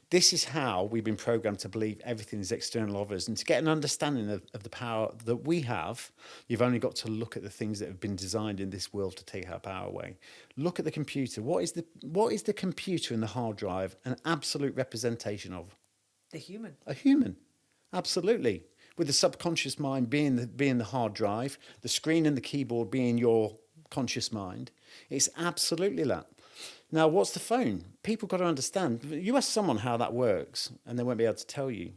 this is how we've been programmed to believe everything is external of us. And to get an understanding of the power that we have, you've only got to look at the things that have been designed in this world to take our power away. Look at the computer. What is the computer and the hard drive an absolute representation of? The human. A human. Absolutely. With the subconscious mind being the hard drive, the screen and the keyboard being your conscious mind. It's absolutely that. Now, what's the phone? People got to understand. You ask someone how that works, and they won't be able to tell you.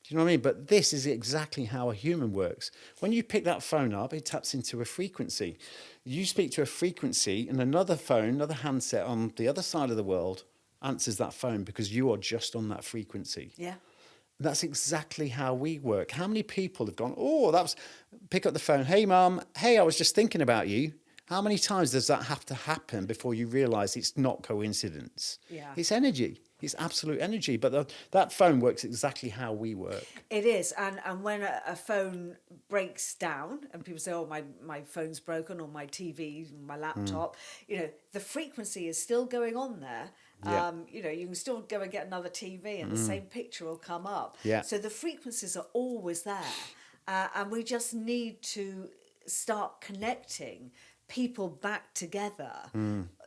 Do you know what I mean? But this is exactly how a human works. When you pick that phone up, it taps into a frequency. You speak to a frequency, and another phone, another handset on the other side of the world answers that phone because you are just on that frequency. Yeah. That's exactly how we work. How many people have gone, oh, pick up the phone. Hey, Mum. Hey, I was just thinking about you. How many times does that have to happen before you realise it's not coincidence? Yeah. It's energy. It's absolute energy. But that phone works exactly how we work. It is, and when a phone breaks down and people say, oh, my phone's broken, or my TV, my laptop, the frequency is still going on there. Yeah. You can still go and get another TV and the same picture will come up. Yeah. So the frequencies are always there. And we just need to start connecting people back together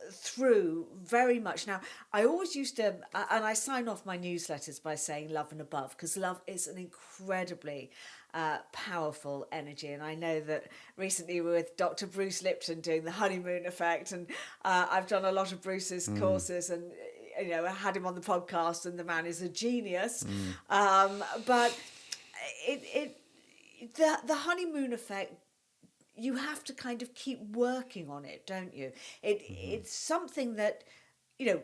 through very much. Now, I always used to, and I sign off my newsletters by saying love and above, because love is an incredibly powerful energy. And I know that recently we were with Dr. Bruce Lipton doing the honeymoon effect, and I've done a lot of Bruce's courses, and I had him on the podcast, and the man is a genius. But the honeymoon effect, you have to kind of keep working on it, don't you? It's something that,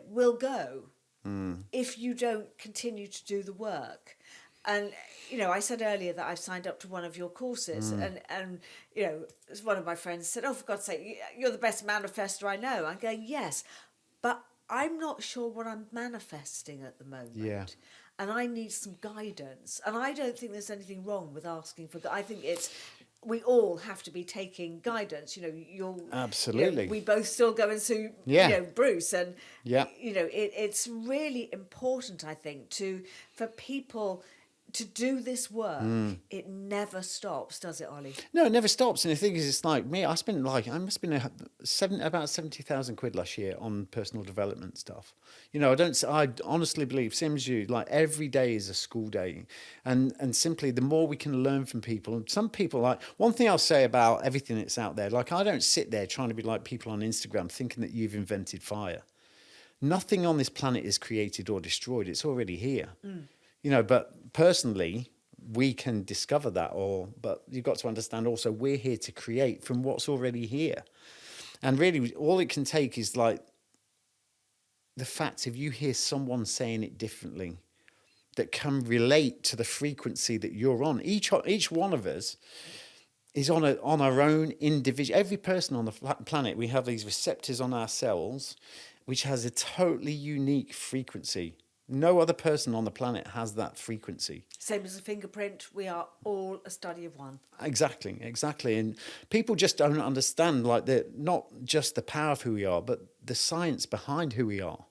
will go if you don't continue to do the work. And, I said earlier that I've signed up to one of your courses, and one of my friends said, oh, for God's sake, you're the best manifester I know. I'm going, yes, but I'm not sure what I'm manifesting at the moment. Yeah. And I need some guidance. And I don't think there's anything wrong with asking for. I think we all have to be taking guidance. You'll Absolutely. We both still go and see Bruce, and it's really important, I think, for people to do this work. It never stops, does it, Ollie? No, it never stops. And the thing is, it's like me. I must have been about 70,000 quid last year on personal development stuff. I honestly believe, same as you, like every day is a school day, and simply the more we can learn from people. And some people, like, one thing I'll say about everything that's out there, like, I don't sit there trying to be like people on Instagram thinking that you've invented fire. Nothing on this planet is created or destroyed. It's already here. But personally, we can discover that, but you've got to understand also we're here to create from what's already here. And really, all it can take is like the fact if you hear someone saying it differently that can relate to the frequency that you're on. Each one of us is on our own individual. Every person on the planet, we have these receptors on our cells, which has a totally unique frequency. No other person on the planet has that frequency. Same as a fingerprint, we are all a study of one. Exactly. And people just don't understand, like, not just the power of who we are, but the science behind who we are.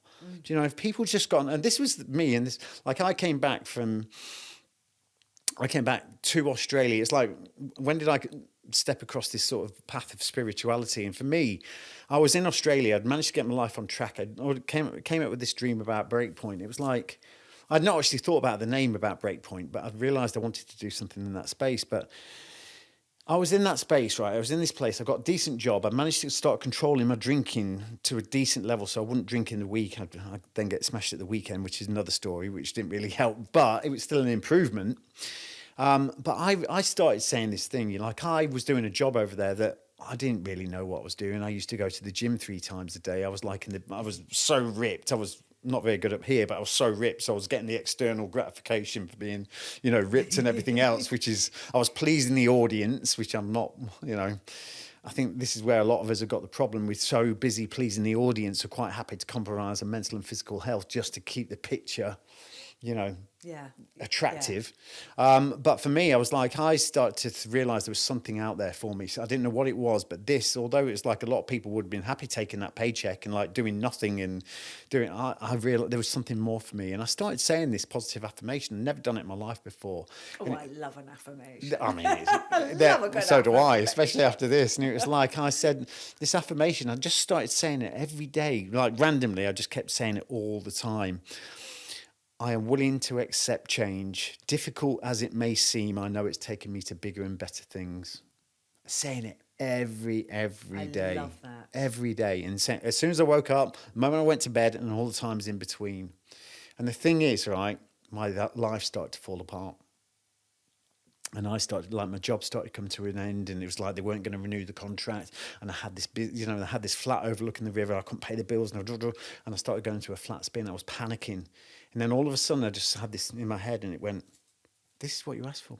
Do you know, if people just got, and this was me, and this, like, I came back to Australia. It's like, when did I step across this sort of path of spirituality? And for me, I was in Australia. I'd managed to get my life on track. I came up with this dream about Breakpoint. It was like, I'd not actually thought about the name about Breakpoint, but I'd realised I wanted to do something in that space. But I was in that space, right? I was in this place. I got a decent job. I managed to start controlling my drinking to a decent level, so I wouldn't drink in the week. I'd then get smashed at the weekend, which is another story, which didn't really help. But it was still an improvement. But I started saying this thing, like, I was doing a job over there that I didn't really know what I was doing. I used to go to the gym 3 times a day. I was I was so ripped. I was not very good up here, but I was so ripped. So I was getting the external gratification for being, ripped and everything else, I was pleasing the audience, which I'm not, I think this is where a lot of us have got the problem. We're so busy pleasing the audience, we're quite happy to compromise on mental and physical health just to keep the picture, attractive. Yeah. But for me, I was like, I started to realise there was something out there for me. So I didn't know what it was, but this, although it was like a lot of people would have been happy taking that paycheck and like doing nothing and doing, I realised there was something more for me. And I started saying this positive affirmation. I'd never done it in my life before. Oh, I love an affirmation. I mean, so do I, especially after this. And it was like, I said this affirmation, I just started saying it every day, like randomly. I just kept saying it all the time. I am willing to accept change. Difficult as it may seem, I know it's taken me to bigger and better things. Saying it every day. I love that. Every day. And as soon as I woke up, the moment I went to bed, and all the times in between. And the thing is, right, my life started to fall apart. And I started, like, my job started coming to an end, and it was like they weren't going to renew the contract. And I had this, I had this flat overlooking the river. I couldn't pay the bills, and I started going to a flat spin. I was panicking, and then all of a sudden, I just had this in my head, and it went, "This is what you asked for.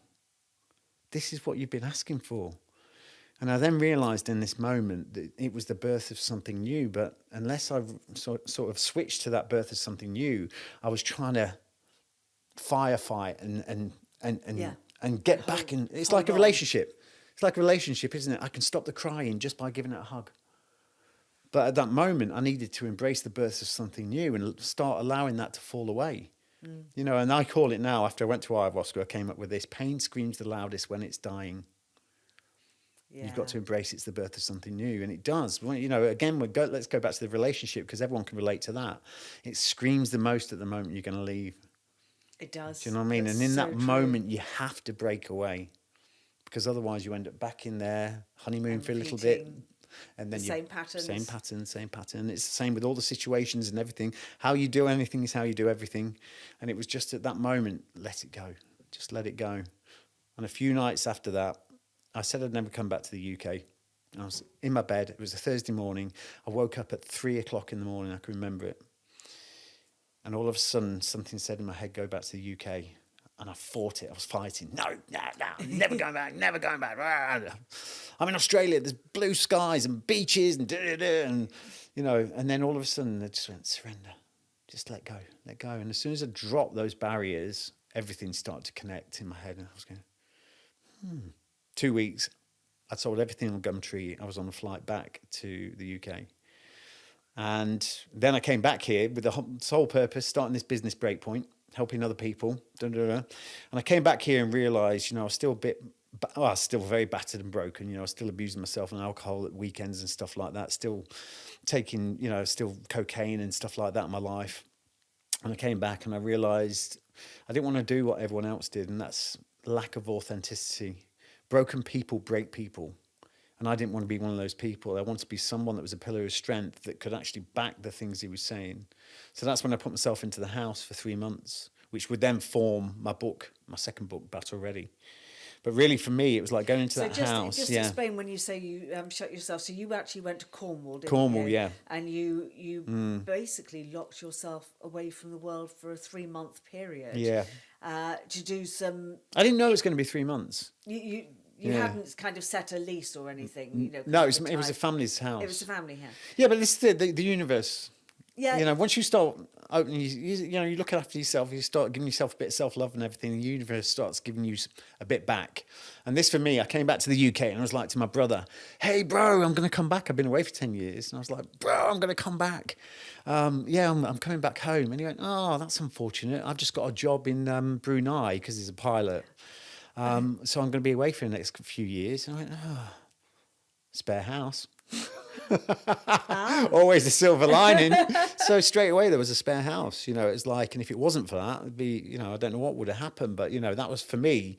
This is what you've been asking for." And I then realised in this moment that it was the birth of something new. But unless I sort of switched to that birth of something new, I was trying to firefight and get back. And it's like a relationship. It's like a relationship, isn't it? I can stop the crying just by giving it a hug. But at that moment, I needed to embrace the birth of something new and start allowing that to fall away. And I call it now, after I went to ayahuasca, I came up with this: pain screams the loudest when it's dying. Yeah. You've got to embrace it's the birth of something new. And it does. Again, let's go back to the relationship, because everyone can relate to that. It screams the most at the moment you're going to leave. It does. Do you know what I mean? That's and in so that moment, you have to break away, because otherwise you end up back in there, honeymoon for a little bit. And then same patterns. Same pattern. It's the same with all the situations and everything. How you do anything is how you do everything. And it was just at that moment, let it go. Just let it go. And a few nights after that, I said I'd never come back to the UK. I was in my bed. It was a Thursday morning. I woke up at 3:00 in the morning. I can remember it. And all of a sudden, something said in my head, go back to the UK. And I fought it. I was fighting. No, never going back, never going back. I'm in Australia. There's blue skies and beaches and and then all of a sudden, I just went, surrender. Just let go. And as soon as I dropped those barriers, everything started to connect in my head. And I was going, 2 weeks, I sold everything on Gumtree. I was on a flight back to the UK. And then I came back here with the sole purpose, starting this business Breakpoint, helping other people. And I came back here and realised, I was still I was still very battered and broken. I was still abusing myself on alcohol at weekends and stuff like that. Still taking, still cocaine and stuff like that in my life. And I came back and I realised I didn't want to do what everyone else did, and that's lack of authenticity. Broken people break people. And I didn't want to be one of those people. I wanted to be someone that was a pillar of strength that could actually back the things he was saying. So that's when I put myself into the house for 3 months, which would then form my second book, Battle Ready. But really, for me, it was like going into that house. Just explain when you say you shut yourself. So you actually went to Cornwall, didn't Cornwall, you? yeah. And you basically locked yourself away from the world for a 3-month period. Yeah. To do some... I didn't know it was going to be 3 months. You hadn't kind of set a lease or anything, No, it was a family's house. It was a family house. Yeah, but this is the universe. Yeah. Once you start opening, you look after yourself, you start giving yourself a bit of self-love and everything, the universe starts giving you a bit back. And this, for me, I came back to the UK and I was like to my brother, hey, bro, I'm going to come back. I've been away for 10 years. And I was like, bro, I'm going to come back. I'm coming back home. And he went, oh, that's unfortunate. I've just got a job in Brunei because he's a pilot. So I'm going to be away for the next few years. And I went, spare house. Always a silver lining. So straight away there was a spare house. It's like, and if it wasn't for that, it'd be, I don't know what would have happened. But, that was for me.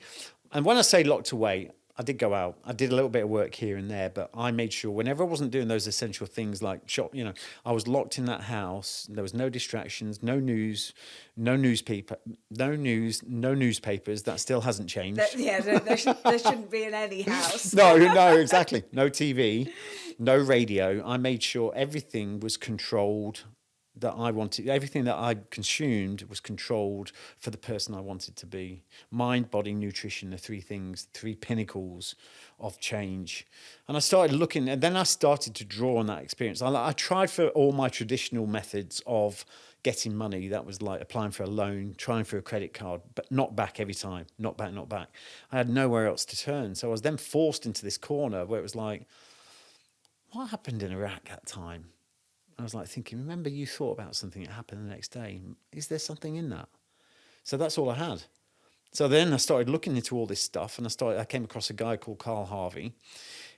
And when I say locked away, I did go out. I did a little bit of work here and there, but I made sure whenever I wasn't doing those essential things like shop, I was locked in that house. There was no distractions, no news, no newspaper, no newspapers. That still hasn't changed. There shouldn't be in any house. No, exactly. No TV, no radio. I made sure everything was controlled. That I wanted, everything that I consumed was controlled for the person I wanted to be. Mind, body, nutrition, the 3 things, 3 pinnacles of change. And I started looking, and then I started to draw on that experience. I tried for all my traditional methods of getting money. That was like applying for a loan, trying for a credit card, but not back every time. Not back. I had nowhere else to turn. So I was then forced into this corner where it was like, what happened in Iraq that time? I was like thinking, remember you thought about something that happened the next day. Is there something in that? So that's all I had. So then I started looking into all this stuff, and I came across a guy called Carl Harvey,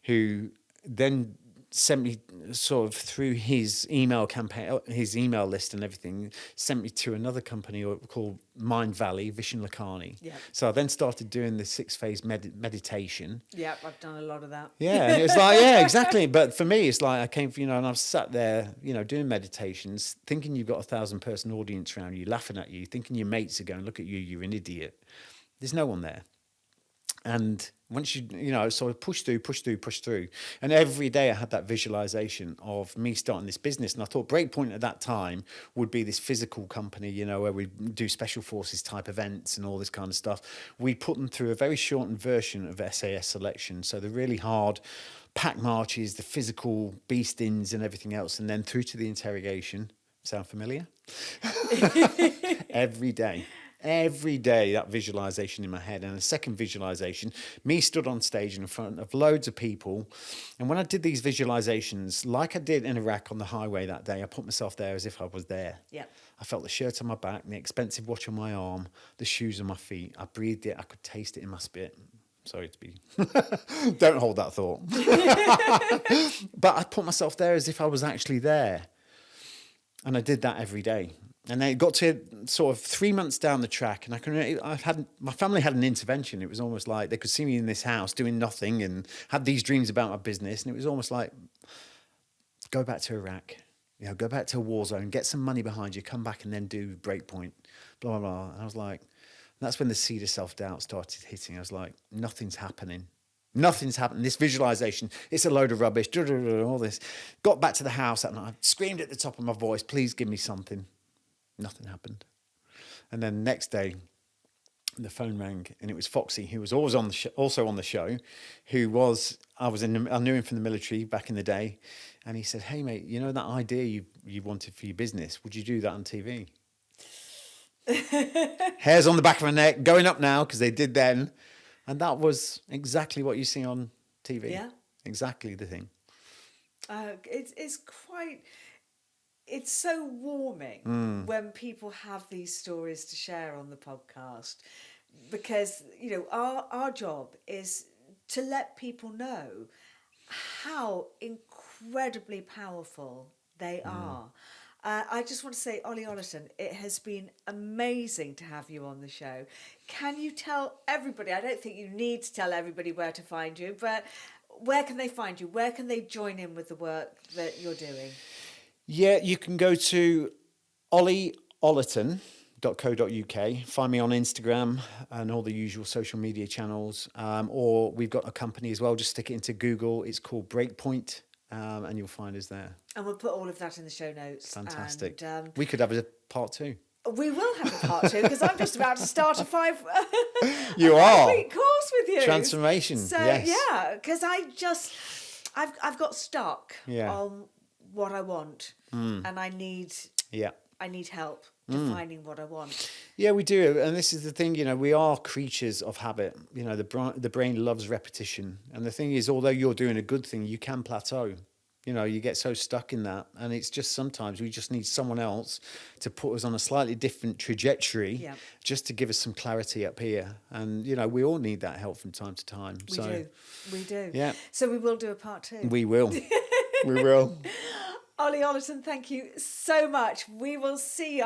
who then sent me sort of through his email campaign, his email list and everything, sent me to another company called Mind Valley, Vishen Lakhani. Yeah. So I then started doing the 6-phase meditation. Yeah, I've done a lot of that. Yeah, and it was like, yeah, exactly. But for me, it's like I came, and I've sat there, doing meditations, thinking you've got a 1,000-person audience around you, laughing at you, thinking your mates are going, look at you, you're an idiot. There's no one there. And once so I push through. And every day I had that visualization of me starting this business. And I thought Breakpoint at that time would be this physical company, where we do special forces type events and all this kind of stuff. We put them through a very shortened version of SAS selection. So the really hard pack marches, the physical beastings and everything else. And then through to the interrogation. Sound familiar? Every day, that visualization in my head. And a second visualization, me stood on stage in front of loads of people. And when I did these visualizations, like I did in Iraq on the highway that day, I put myself there as if I was there. Yeah. I felt the shirt on my back, the expensive watch on my arm, the shoes on my feet. I breathed it. I could taste it in my spit. Sorry to be... Don't hold that thought. But I put myself there as if I was actually there. And I did that every day. And then it got to sort of 3 months down the track, and my family had an intervention. It was almost like they could see me in this house doing nothing and had these dreams about my business. And it was almost like, go back to Iraq, go back to a war zone, get some money behind you, come back and then do Breakpoint, blah, blah, blah. And I was like, that's when the seed of self-doubt started hitting. I was like, nothing's happening. Nothing's happened. This visualization, it's a load of rubbish, all this. Got back to the house that night, screamed at the top of my voice, please give me something. Nothing happened. And then next day, the phone rang, and it was Foxy, who was always also on the show, I knew him from the military back in the day, and he said, hey mate, that idea you wanted for your business, would you do that on TV? Hairs on the back of my neck, going up now, because they did then. And that was exactly what you see on TV. Yeah. Exactly the thing. It's so warming when people have these stories to share on the podcast, because, our job is to let people know how incredibly powerful they are. I just want to say, Ollie Ollerton, it has been amazing to have you on the show. Can you tell everybody, I don't think you need to tell everybody where to find you, but where can they find you? Where can they join in with the work that you're doing? Yeah, you can go to ollieollerton.co.uk, find me on Instagram and all the usual social media channels, or we've got a company as well, just stick it into Google, it's called Breakpoint, and you'll find us there. And we'll put all of that in the show notes. Fantastic. And, we could have a part 2. We will have a part 2, because I'm just about to start a 5-week course with you. Transformation, so, yes. Yeah, because I've got stuck on what I want, and I need help defining what I want. Yeah, we do. And this is the thing, we are creatures of habit. The brain loves repetition. And the thing is, although you're doing a good thing, you can plateau. You get so stuck in that. And it's just sometimes we just need someone else to put us on a slightly different trajectory, just to give us some clarity up here. And, we all need that help from time to time. We do. Yeah. So we will do a part 2. We will. We will. Ollie Ollerton, thank you so much. I will see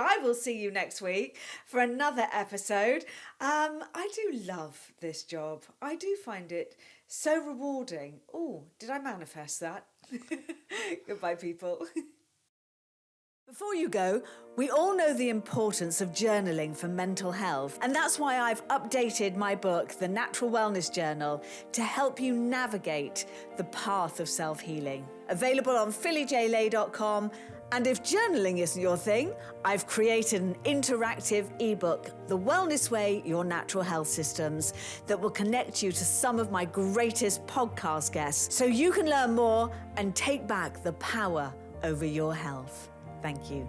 you next week for another episode. I do love this job. I do find it so rewarding. Oh, did I manifest that? Goodbye, people. Before you go, we all know the importance of journaling for mental health, and that's why I've updated my book, The Natural Wellness Journal, to help you navigate the path of self-healing. Available on phillyjlay.com, and if journaling isn't your thing, I've created an interactive ebook, The Wellness Way, Your Natural Health Systems, that will connect you to some of my greatest podcast guests, so you can learn more and take back the power over your health. Thank you.